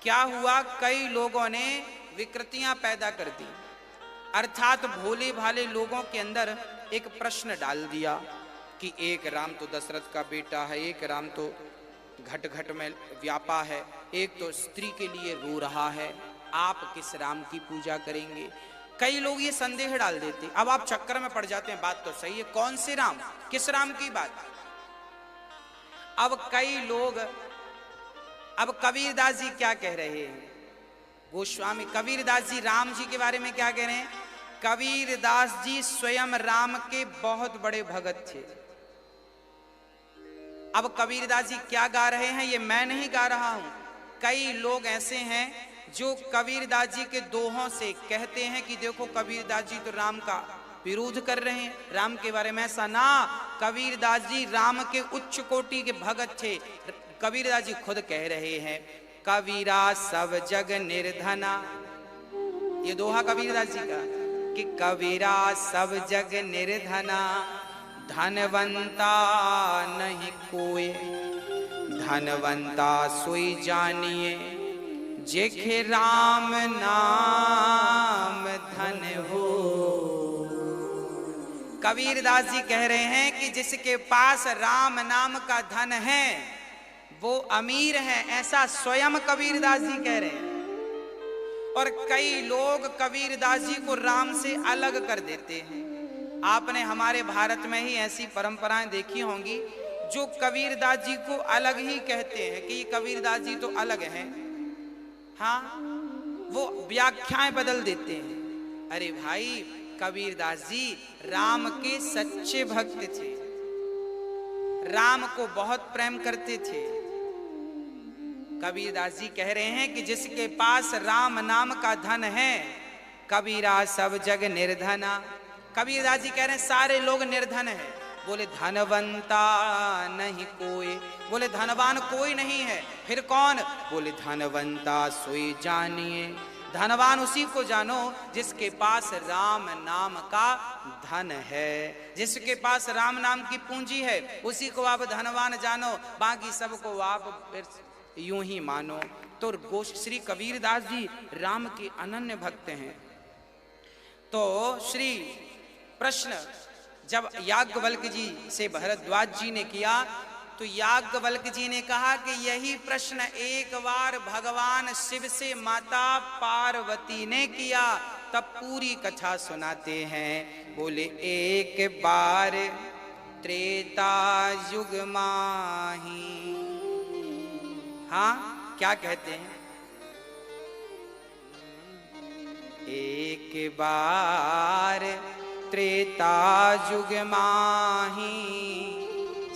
क्या हुआ, कई लोगों ने विकृतियां पैदा कर दी, अर्थात भोले भाले लोगों के अंदर एक प्रश्न डाल दिया कि एक राम तो दशरथ का बेटा है, एक राम तो घट घट में व्यापा है, एक तो स्त्री के लिए रो रहा है, आप किस राम की पूजा करेंगे? कई लोग ये संदेह डाल देते। अब आप चक्कर में पड़ जाते हैं, बात तो सही है, कौन से राम, किस राम की बात? अब कई लोग, अब कबीरदास जी क्या कह रहे हैं? गोस्वामी कबीरदास जी राम जी के बारे में क्या कह रहे हैं? कबीरदास जी स्वयं राम के बहुत बड़े भगत थे। अब कबीरदास जी क्या गा रहे हैं ये मैं नहीं गा रहा हूं, कई लोग ऐसे हैं जो कबीरदास जी के दोहों से कहते हैं कि देखो कबीरदास जी तो राम का विरोध कर रहे हैं, राम के बारे में। ऐसा ना, कबीरदास जी राम के उच्च कोटि के भगत थे। कबीरदास जी खुद कह रहे हैं, कबीरा सब जग निर्धना, ये दोहा कबीरदास जी का, कि कबीरा सब जग निर्धना, धनवंता नहीं कोई, धनवंता सोई जानिए, जेखे राम नाम धन हो। कबीरदास जी कह रहे हैं कि जिसके पास राम नाम का धन है वो अमीर है, ऐसा स्वयं कबीरदास जी कह रहे हैं। और कई लोग कबीरदास जी को राम से अलग कर देते हैं। आपने हमारे भारत में ही ऐसी परंपराएं देखी होंगी जो कबीरदास जी को अलग ही कहते हैं कि ये कबीरदास जी तो अलग हैं। हाँ, वो व्याख्याएं बदल देते हैं। अरे भाई, कबीरदास जी राम के सच्चे भक्त थे, राम को बहुत प्रेम करते थे। कबीरदास जी कह रहे हैं कि जिसके पास राम नाम का धन है, कबीरा सब जग निर्धना। कबीरदास जी कह रहे हैं सारे लोग निर्धन हैं। बोले धनवंता नहीं कोई, बोले धनवान कोई नहीं है। फिर कौन? बोले धनवंता सोई जानिए, धनवान उसी को जानो जिसके पास राम नाम का धन है। जिसके पास राम नाम की पूंजी है उसी को आप धनवान जानो, बाकी सबको आप यूं ही मानो। तो श्री कबीरदास जी राम के अनन्य भक्त हैं। तो श्री प्रश्न जब याज्ञवल्क्य जी से भरद्वाज जी ने किया तो याज्ञवल्क्य जी ने कहा कि यही प्रश्न एक बार भगवान शिव से माता पार्वती ने किया, तब पूरी कथा सुनाते हैं। बोले एक बार त्रेता युग माही। हाँ, क्या कहते हैं? एक बार त्रेता युग माही,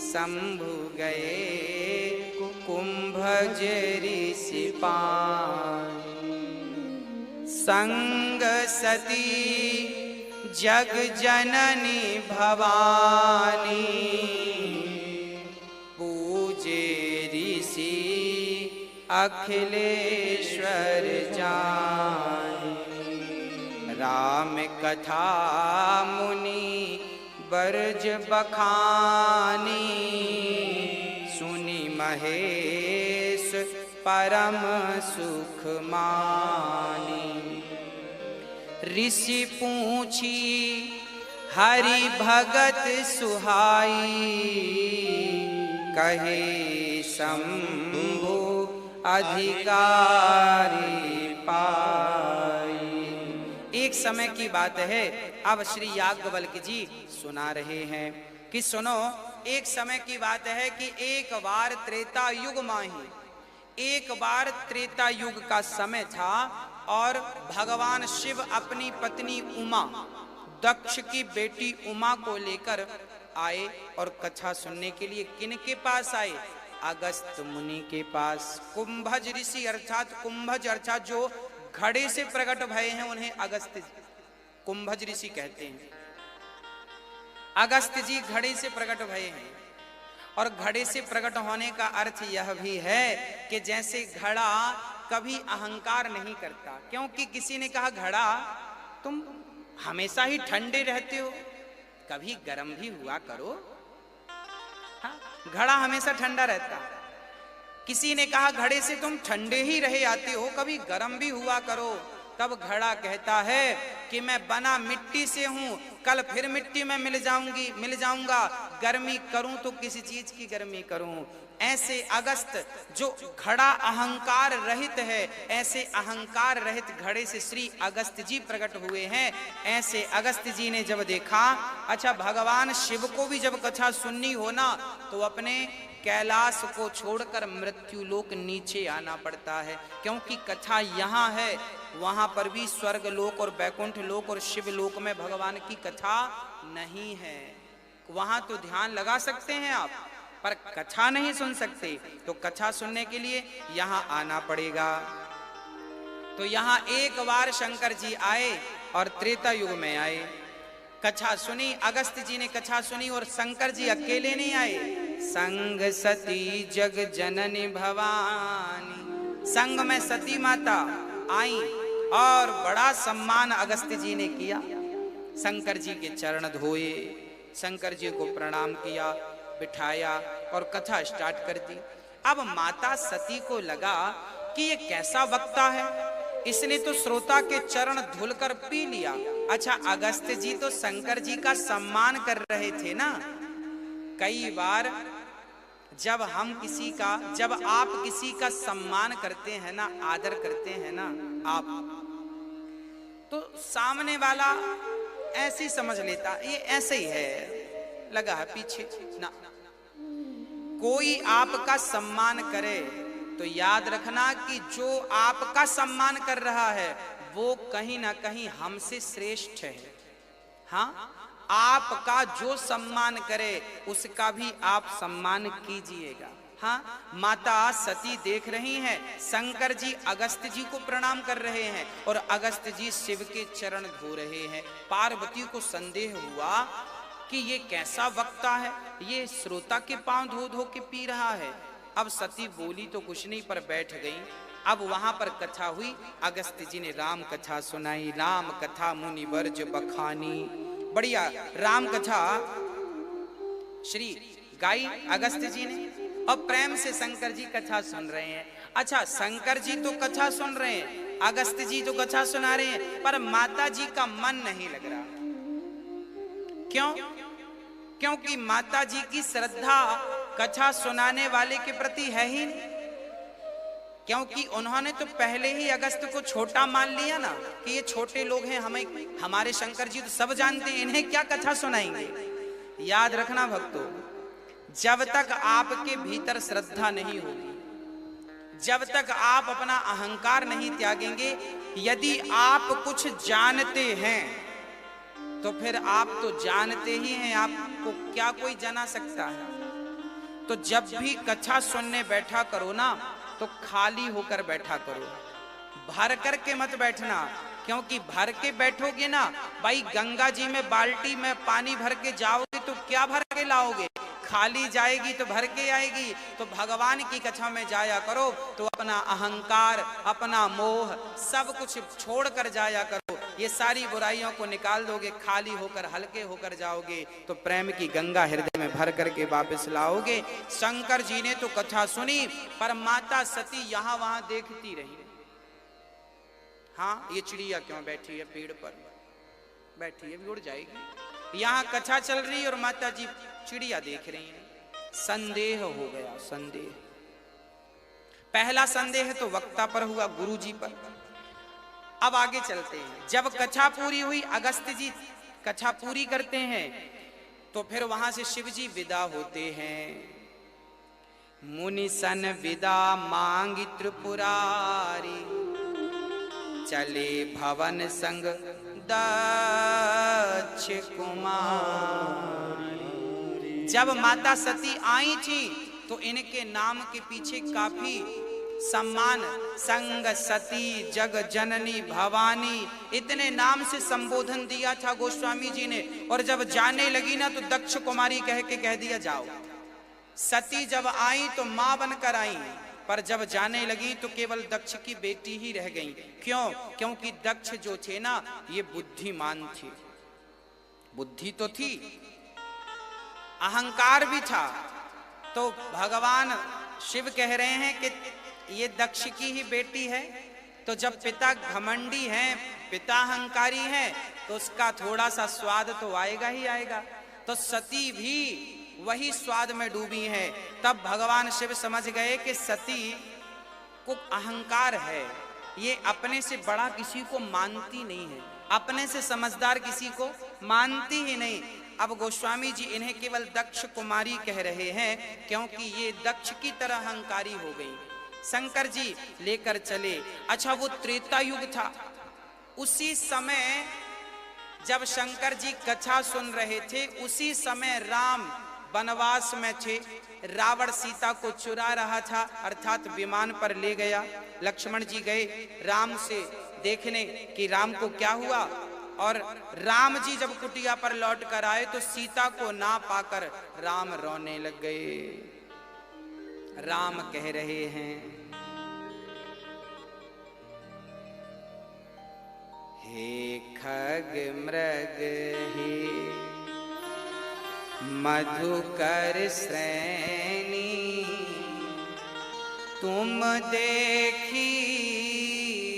शंभु गए कुंभज ऋषि पानी, संग सती जग जननी भवानी, पूजे ऋषि अखिलेश्वर जानी, राम कथा मुनि बरज बखानी, सुनी महेश परम सुख मानी। ऋषि पूछी हरि भगत सुहाई, कहे शंभु अधिकारी पाई। एक समय की बात है, अब श्री याज्ञवल्क्य जी सुना रहे हैं कि सुनो, एक समय की बात है कि एक बार त्रेता युग माही, एक बार त्रेता युग का समय था और भगवान शिव अपनी पत्नी उमा, दक्ष की बेटी उमा को लेकर आए और कथा सुनने के लिए किनके पास आए? अगस्त मुनि के पास। कुंभज ऋषि अर्थात कुंभज अर्थात जो घड़े से प्रकट भये हैं उन्हें अगस्त कुंभज ऋषि कहते हैं। अगस्त जी घड़े से प्रकट भये हैं। और घड़े से प्रकट होने का अर्थ यह भी है कि जैसे घड़ा कभी अहंकार नहीं करता, क्योंकि किसी ने कहा घड़ा तुम हमेशा ही ठंडे रहते हो, कभी गर्म भी हुआ करो। हाँ, घड़ा हमेशा ठंडा रहता। किसी ने कहा घड़े से तुम ठंडे ही रहे आते हो, कभी गर्म भी हुआ करो। तब घड़ा कहता है कि मैं बना मिट्टी से हूं, कल फिर मिट्टी में मिल जाऊंगा, गर्मी करूं तो किसी चीज की गर्मी करूं। ऐसे अगस्त जो घड़ा अहंकार रहित है, ऐसे अहंकार रहित घड़े से श्री अगस्त जी प्रकट हुए हैं। ऐसे अगस्त जी ने जब देखा, अच्छा भगवान शिव को भी जब कथा सुननी हो ना तो अपने कैलाश को छोड़कर मृत्यु लोक नीचे आना पड़ता है, क्योंकि कथा यहाँ है, वहां पर भी स्वर्ग लोक और बैकुंठ लोक और शिव लोक में भगवान की कथा नहीं है। वहां तो ध्यान लगा सकते हैं आप, पर कथा नहीं सुन सकते, तो कथा सुनने के लिए यहां आना पड़ेगा। तो यहां एक बार शंकर जी आए और त्रेता युग में आए, कथा सुनी, अगस्त्य जी ने कथा सुनी। और शंकर जी अकेले नहीं आए, संग सती जग जननी भवानी, संग में सती माता आई और बड़ा सम्मान अगस्त्य जी ने किया। शंकर जी के चरण धोए, शंकर जी को प्रणाम किया, बिठाया और कथा स्टार्ट कर दी। अब माता सती को लगा कि ये कैसा वक्ता है, इसने तो श्रोता के चरण धुलकर पी लिया। अच्छा, अगस्त्य जी तो शंकर जी का सम्मान कर रहे थे ना। कई बार जब आप किसी का सम्मान करते हैं ना, आदर करते हैं ना आप, तो सामने वाला ऐसे समझ लेता ये ऐसे ही है, लगा है पीछे ना। कोई आपका सम्मान करे तो याद रखना कि जो आपका सम्मान कर रहा है वो कहीं ना कहीं हमसे श्रेष्ठ है। हाँ, आपका जो सम्मान करे उसका भी आप सम्मान कीजिएगा। हाँ, माता सती देख रही हैं, शंकर जी अगस्त्य जी को प्रणाम कर रहे हैं और अगस्त्य जी शिव के चरण धो रहे हैं। पार्वती को संदेह हुआ कि ये कैसा वक्ता है, ये श्रोता के पांव धो धो के पी रहा है। अब सती बोली तो कुछ नहीं, पर बैठ गई। अब वहां पर कथा हुई, अगस्त्य जी ने राम कथा सुनाई, राम कथा मुनि वर्ज बखानी, बढ़िया राम कथा श्री गाई अगस्त्य जी ने, और प्रेम से शंकर जी कथा सुन रहे हैं। अच्छा, शंकर जी तो कथा सुन रहे हैं, अगस्त्य जी तो कथा सुना रहे हैं, पर माता जी का मन नहीं लग रहा। क्यों? क्योंकि माता जी की श्रद्धा कथा सुनाने वाले के प्रति है ही नहीं। क्योंकि उन्होंने तो पहले ही अगस्त्य को छोटा मान लिया ना, कि ये छोटे लोग हैं, हमारे शंकर जी तो सब जानते हैं, इन्हें क्या कथा सुनाएंगे। याद रखना भक्तों, जब तक आपके भीतर श्रद्धा नहीं होगी, जब तक आप अपना अहंकार नहीं त्यागेंगे, यदि आप कुछ जानते हैं तो फिर आप तो जानते ही हैं, आपको क्या कोई जना सकता है। तो जब भी कथा सुनने बैठा करो ना, तो खाली होकर बैठा करो, भर करके मत बैठना। क्योंकि भर के बैठोगे ना भाई, गंगा जी में बाल्टी में पानी भर के जाओगे तो क्या भर के लाओगे, खाली जाएगी तो भर के आएगी। तो भगवान की कथा में जाया करो तो अपना अहंकार, अपना मोह सब कुछ छोड़ कर जाया करो। ये सारी बुराइयों को निकाल दोगे, खाली होकर हल्के होकर जाओगे तो प्रेम की गंगा हृदय में भर करके वापस लाओगे। शंकर जी ने तो कथा सुनी, पर माता सती यहां वहां देखती रही। हाँ, ये चिड़िया क्यों बैठी है पेड़ पर, बैठी है, उड़ जाएगी। यहाँ कथा चल रही है और माता जी चिड़िया देख रही हैं। संदेह हो गया, संदेह। पहला संदेह तो वक्ता पर हुआ, गुरु जी पर। अब आगे चलते हैं। जब कथा पूरी हुई, अगस्त्य जी कथा पूरी करते हैं, तो फिर वहां से शिव जी विदा होते हैं। मुनि सन विदा मांगी त्रिपुरारी, चले भवन संग दक्ष कुमारी। जब माता सती आई थी तो इनके नाम के पीछे काफी सम्मान, संग सती जग जननी भवानी, इतने नाम से संबोधन दिया था गोस्वामी जी ने। और जब जाने लगी ना तो दक्ष कुमारी कह के कह दिया जाओ। सती जब आई तो मां बनकर आई, पर जब जाने लगी तो केवल दक्ष की बेटी ही रह गई। क्यों? क्योंकि दक्ष जो थे ना, ये बुद्धिमान थे। बुद्धि तो थी, अहंकार भी था। तो भगवान शिव कह रहे हैं कि ये दक्ष की ही बेटी है। तो जब पिता घमंडी हैं, पिता अहंकारी हैं, तो उसका थोड़ा सा स्वाद तो आएगा ही आएगा। तो सती भी वही स्वाद में डूबी है। तब भगवान शिव समझ गए कि सती को अहंकार है, ये अपने से बड़ा किसी को मानती नहीं है, अपने से समझदार किसी को मानती ही नहीं। अब गोस्वामी जी इन्हें केवल दक्ष कुमारी कह रहे हैं, क्योंकि ये दक्ष की तरह अहंकारी हो गई। शंकर जी लेकर चले। अच्छा, वो त्रेता युग था। उसी समय जब शंकर जी कथा सुन रहे थे, उसी समय राम वनवास में थे, रावण सीता को चुरा रहा था, अर्थात विमान पर ले गया। लक्ष्मण जी गए राम से देखने कि राम को क्या हुआ, और राम जी जब कुटिया पर लौट कर आए तो सीता को ना पाकर राम रोने लग गए। राम कह रहे हैं, हे खग मृग हे मधुकर श्रेणी, तुम देखी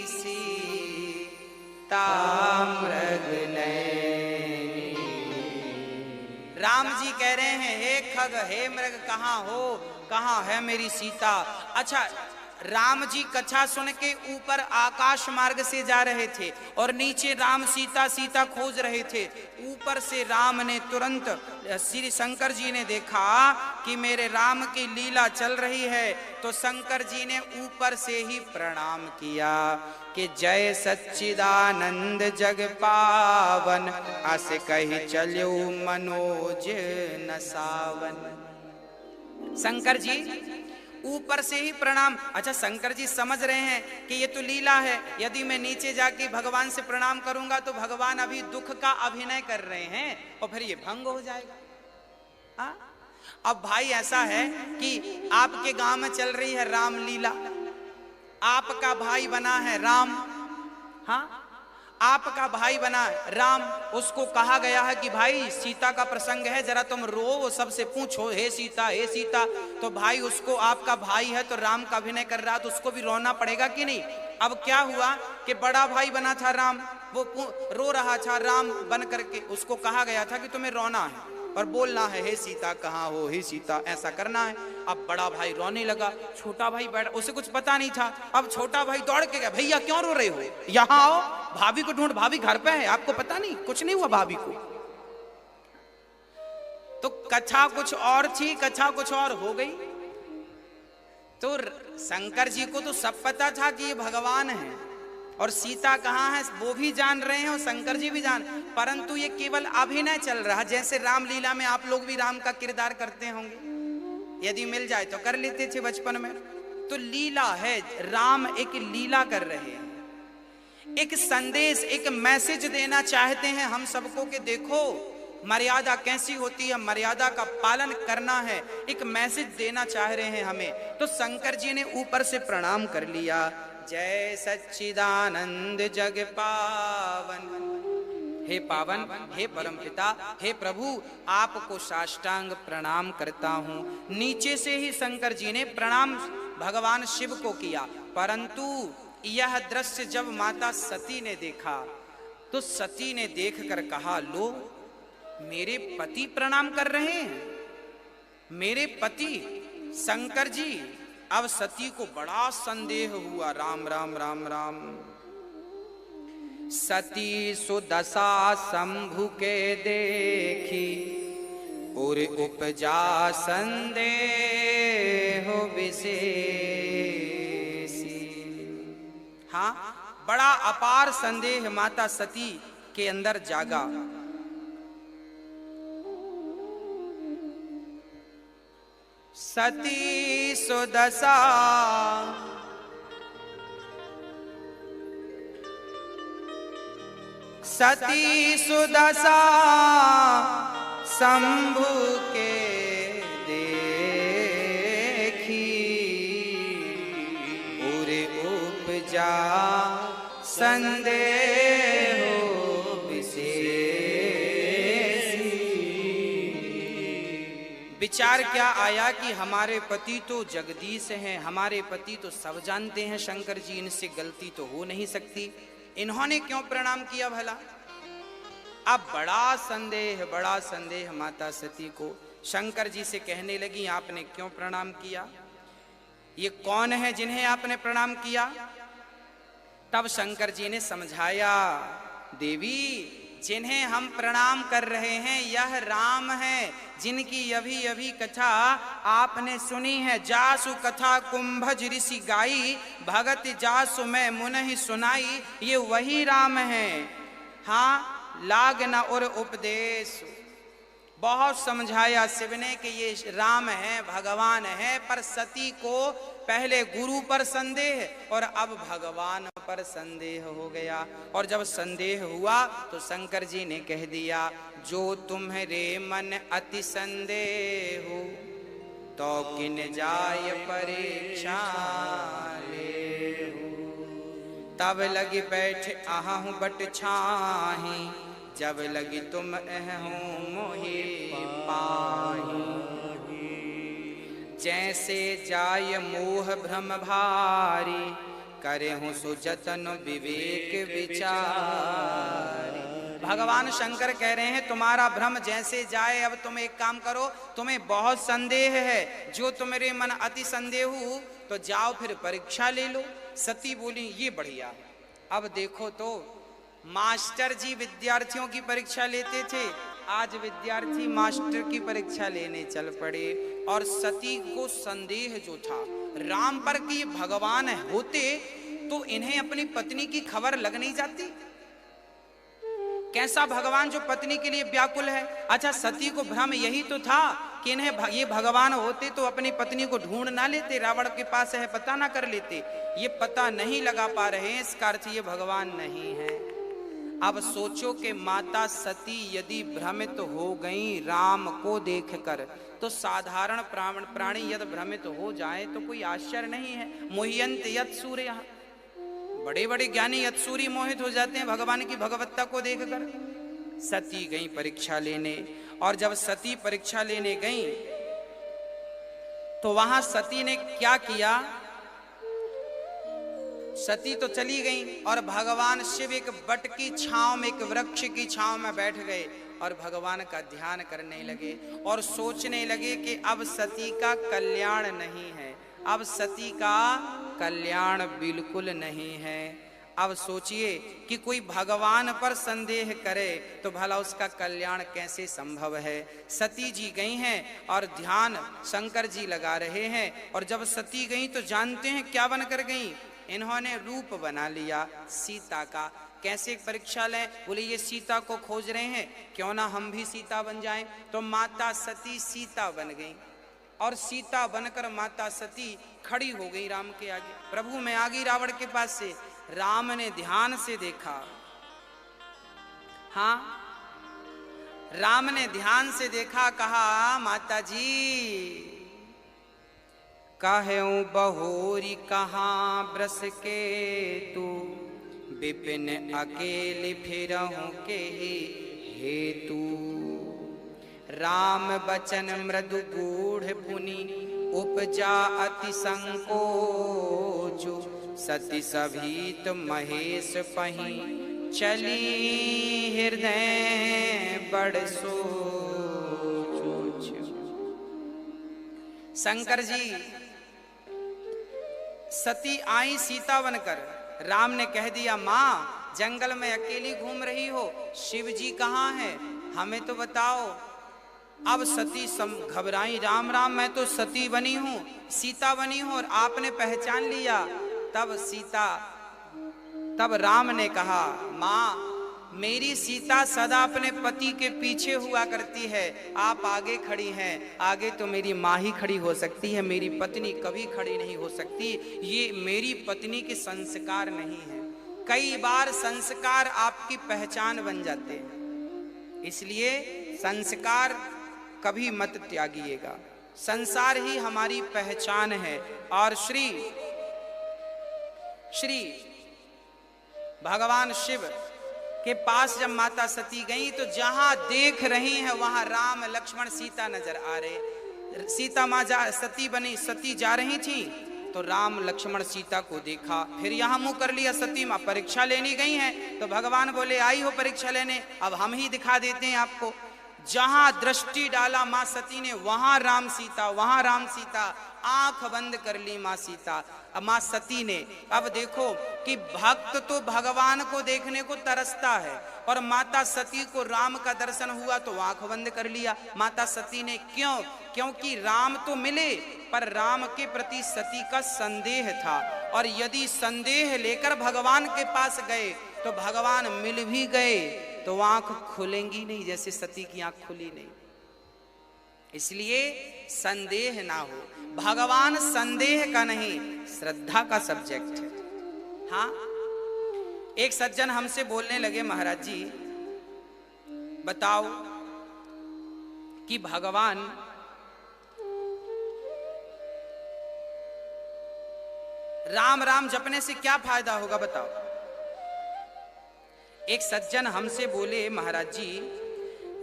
सीता मृग नैनी। राम जी कह रहे हैं, हे खग हे मृग कहाँ हो, कहाँ है मेरी सीता। अच्छा, राम जी कथा सुन के ऊपर आकाश मार्ग से जा रहे थे और नीचे राम सीता सीता खोज रहे थे। ऊपर से राम ने तुरंत, श्री शंकर जी ने देखा कि मेरे राम की लीला चल रही है, तो शंकर जी ने ऊपर से ही प्रणाम किया कि जय सच्चिदानंद जग पावन, अस कही चलो मनोज न सावन। शंकर जी ऊपर से ही प्रणाम। अच्छा, शंकर जी समझ रहे हैं कि ये तो लीला है, यदि मैं नीचे जाके भगवान से प्रणाम करूंगा तो भगवान अभी दुख का अभिनय कर रहे हैं और फिर ये भंग हो जाएगा। अब भाई ऐसा है कि आपके गांव में चल रही है राम लीला, आपका भाई बना है राम, हाँ आपका भाई बना राम, उसको कहा गया है कि भाई सीता का प्रसंग है, जरा तुम रो सबसे पूछो, हे सीता हे सीता। तो भाई उसको, आपका भाई है तो राम का अभिनय कर रहा, तो उसको भी रोना पड़ेगा कि नहीं। अब क्या हुआ कि बड़ा भाई बना था राम, वो रो रहा था राम बन करके, उसको कहा गया था कि तुम्हें रोना है और बोलना है, हे सीता कहाँ हो, हे सीता, ऐसा करना है। अब बड़ा भाई रोने लगा, छोटा भाई बैठ, उसे कुछ पता नहीं था। अब छोटा भाई दौड़ के गया, भैया क्यों रो रहे हो, यहाँ आओ, भाभी को ढूंढ, भाभी घर पे है, आपको पता नहीं, कुछ नहीं हुआ भाभी को। तो कथा कुछ और थी, कथा कुछ और हो गई। तो शंकर जी को तो सब पता था कि ये भगवान है और सीता कहाँ है वो भी जान रहे हैं और शंकर जी भी जान, परंतु ये केवल अभिनय चल रहा। जैसे रामलीला में आप लोग भी राम का किरदार करते होंगे, यदि मिल जाए तो कर लेते थे बचपन में। तो लीला है, राम एक लीला कर रहे हैं, एक संदेश, एक मैसेज देना चाहते हैं हम सबको कि देखो मर्यादा कैसी होती है, मर्यादा का पालन करना है, एक मैसेज देना चाह रहे हैं हमें। तो शंकर जी ने ऊपर से प्रणाम कर लिया, जय सच्चिदानंद जग पावन, हे पावन, हे परमपिता, हे प्रभु, आपको साष्टांग प्रणाम करता हूं। नीचे से ही शंकर जी ने प्रणाम भगवान शिव को किया, परंतु यह दृश्य जब माता सती ने देखा तो सती ने देखकर कहा, लो मेरे पति प्रणाम कर रहे हैं, मेरे पति शंकर जी। अब सती को बड़ा संदेह हुआ, राम राम राम राम। सती सुदशा शंभु के देखी, और उपजा संदेह विशेषी। हाँ, बड़ा अपार संदेह माता सती के अंदर जागा। सती सुदशा सती सुदशा शंभु के देखी, और उपजा संदेह विशेषी। विचार क्या आया कि हमारे पति तो जगदीश हैं, हमारे पति तो सब जानते हैं शंकर जी, इनसे गलती तो हो नहीं सकती, इन्होंने क्यों प्रणाम किया भला। अब बड़ा संदेह माता सती को। शंकर जी से कहने लगी, आपने क्यों प्रणाम किया, ये कौन है जिन्हें आपने प्रणाम किया। तब शंकर जी ने समझाया, देवी जिन्हें हम प्रणाम कर रहे हैं यह राम है, जिनकी अभी अभी कथा आपने सुनी है। जासु कथा कुंभज ऋषि गाई, भगत जासु मैं मुनहि सुनाई, ये वही राम है। हाँ, लाग न और उपदेश, बहुत समझाया शिव ने कि ये राम है, भगवान है, पर सती को पहले गुरु पर संदेह और अब भगवान पर संदेह हो गया। और जब संदेह हुआ तो शंकर जी ने कह दिया, जो तुम्हारे मन अति संदेह हो तो किन जाय परीक्षा ले। तब लगी बैठ आहूँ बट छाही, जब लगी तुम अहूँ मोहि पाही। जैसे जाय मोह भ्रम भारी, करे हूँ सुजतन विवेक विचारी। भगवान शंकर कह रहे हैं तुम्हारा भ्रम जैसे जाए। अब तुम एक काम करो, तुम्हें बहुत संदेह है, जो तुम्हारे मन अति संदेह हो तो जाओ फिर परीक्षा ले लो। सती बोली ये बढ़िया। अब देखो तो मास्टर जी विद्यार्थियों की परीक्षा लेते थे, आज विद्यार्थी मास्टर की परीक्षा लेने चल पड़े। और सती को संदेह जो था राम पर कि भगवान होते तो इन्हें अपनी पत्नी की खबर लग नहीं जाती। कैसा भगवान जो पत्नी के लिए व्याकुल है। अच्छा, सती को भ्रम यही तो था कि इन्हें ये भगवान होते तो अपनी पत्नी को ढूंढ ना लेते, रावण के पास है पता ना कर लेते। ये पता नहीं लगा पा रहे हैं, इसका अर्थ ये भगवान नहीं है। अब सोचो कि माता सती यदि भ्रमित हो गई राम को देखकर, तो साधारण प्राणी यदि भ्रमित हो जाए तो कोई आश्चर्य नहीं है। मोह्यंत यत् सूर्यः, बड़े बड़े ज्ञानी यत्सूरी मोहित हो जाते हैं भगवान की भगवत्ता को देखकर। सती गई परीक्षा लेने, और जब सती परीक्षा लेने गई तो वहां सती ने क्या किया। सती तो चली गई और भगवान शिव एक बट की छांव में, एक वृक्ष की छांव में बैठ गए और भगवान का ध्यान करने लगे और सोचने लगे कि अब सती का कल्याण नहीं है, अब सती का कल्याण बिल्कुल नहीं है। अब सोचिए कि कोई भगवान पर संदेह करे तो भला उसका कल्याण कैसे संभव है। सती जी गई हैं और ध्यान शंकर जी लगा रहे हैं। और जब सती गई तो जानते हैं क्या बनकर गई, इन्होंने रूप बना लिया सीता का। कैसे परीक्षा लें, बोले ये सीता को खोज रहे हैं, क्यों ना हम भी सीता बन जाएं। तो माता सती सीता बन गई और सीता बनकर माता सती खड़ी हो गई राम के आगे। प्रभु मैं आ गई रावण के पास से। राम ने ध्यान से देखा, हाँ राम ने ध्यान से देखा, कहा माता जी कहूँ बहोरी कहाँ ब्रस के तू, विपिन अकेले फिरहूँ के हेतु। राम बचन मृदु गूढ़ पुनि, उपजा अति संकोच। सती सभीत महेश पही, चली हृदय बड़ सोच। शंकर जी सती आई सीता बनकर। राम ने कह दिया माँ जंगल में अकेली घूम रही हो, शिव जी कहाँ हैं, हमें तो बताओ। अब सती घबराई, राम राम मैं तो सती बनी हूं, सीता बनी हूं और आपने पहचान लिया। तब राम ने कहा माँ मेरी सीता सदा अपने पति के पीछे हुआ करती है, आप आगे खड़ी हैं, आगे तो मेरी माँ ही खड़ी हो सकती है, मेरी पत्नी कभी खड़ी नहीं हो सकती। ये मेरी पत्नी के संस्कार नहीं है। कई बार संस्कार आपकी पहचान बन जाते हैं, इसलिए संस्कार कभी मत त्यागिएगा। संसार ही हमारी पहचान है। और श्री भगवान शिव के पास जब माता सती गई तो जहां देख रही हैं वहां राम लक्ष्मण सीता नजर आ रहे। सीता माँ सती बनी, सती जा रही थी तो राम लक्ष्मण सीता को देखा, फिर यहां मुंह कर लिया। सती माँ परीक्षा लेनी गई हैं तो भगवान बोले आई हो परीक्षा लेने, अब हम ही दिखा देते हैं आपको। जहां दृष्टि डाला मां सती ने वहां राम सीता, वहां राम सीता। आंख बंद कर ली मां सीता, मां सती ने। अब देखो कि भक्त तो भगवान को देखने को तरसता है और माता सती को राम का दर्शन हुआ तो आंख बंद कर लिया माता सती ने। क्यों? क्योंकि राम तो मिले पर राम के प्रति सती का संदेह था, और यदि संदेह लेकर भगवान के पास गए तो भगवान मिल भी गए तो आंख खुलेंगी नहीं, जैसे सती की आंख खुली नहीं। इसलिए संदेह ना हो। भगवान संदेह का नहीं, श्रद्धा का सब्जेक्ट है। हाँ, एक सज्जन हमसे बोलने लगे, महाराज जी बताओ कि भगवान राम राम जपने से क्या फायदा होगा, बताओ। एक सज्जन हमसे बोले, महाराज जी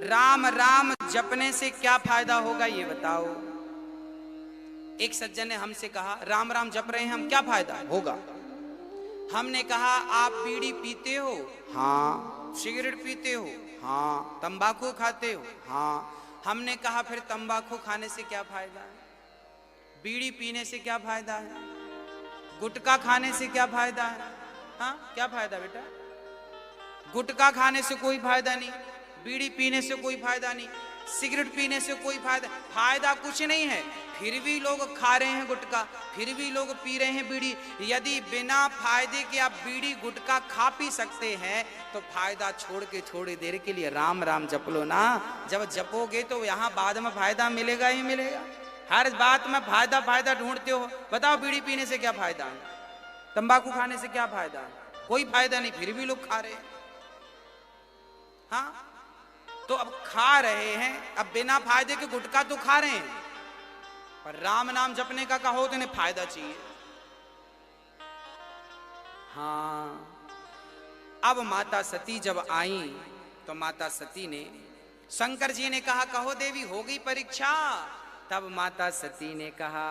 राम राम जपने से क्या फायदा होगा ये बताओ। एक सज्जन ने हमसे कहा, राम राम जप रहे हैं हम, क्या फायदा होगा? हमने कहा, आप बीड़ी पीते हो? हाँ। सिगरेट पीते हो? हाँ। तंबाकू खाते हो? हाँ। हमने कहा, फिर तंबाकू खाने से क्या फायदा है? बीड़ी पीने से क्या फायदा है? गुटखा खाने से क्या फायदा है? हाँ, क्या फायदा बेटा? गुटखा खाने से कोई फायदा नहीं, बीड़ी पीने से कोई फायदा नहीं, सिगरेट पीने से कोई फायदा कुछ नहीं है। फिर भी लोग खा रहे हैं गुटखा, फिर भी लोग पी रहे हैं बीड़ी। यदि बिना फायदे के आप बीड़ी गुटखा खा पी सकते हैं तो फायदा छोड़ के थोड़ी देर के लिए राम राम जप लो ना। जब जपोगे तो यहाँ बाद में फायदा मिलेगा ही मिलेगा। हर बात में फायदा फायदा ढूंढते हो। बताओ बीड़ी पीने से क्या फायदा है? तंबाकू खाने से क्या फायदा है? कोई फायदा नहीं, फिर भी लोग खा रहे हैं। हाँ, तो अब खा रहे हैं, अब बिना फायदे के गुटखा तो खा रहे हैं, पर राम नाम जपने का कहो तो इन्हें फायदा चाहिए। हाँ, अब माता सती जब आई तो माता सती ने, शंकर जी ने कहा, कहो देवी हो गई परीक्षा। तब माता सती ने कहा,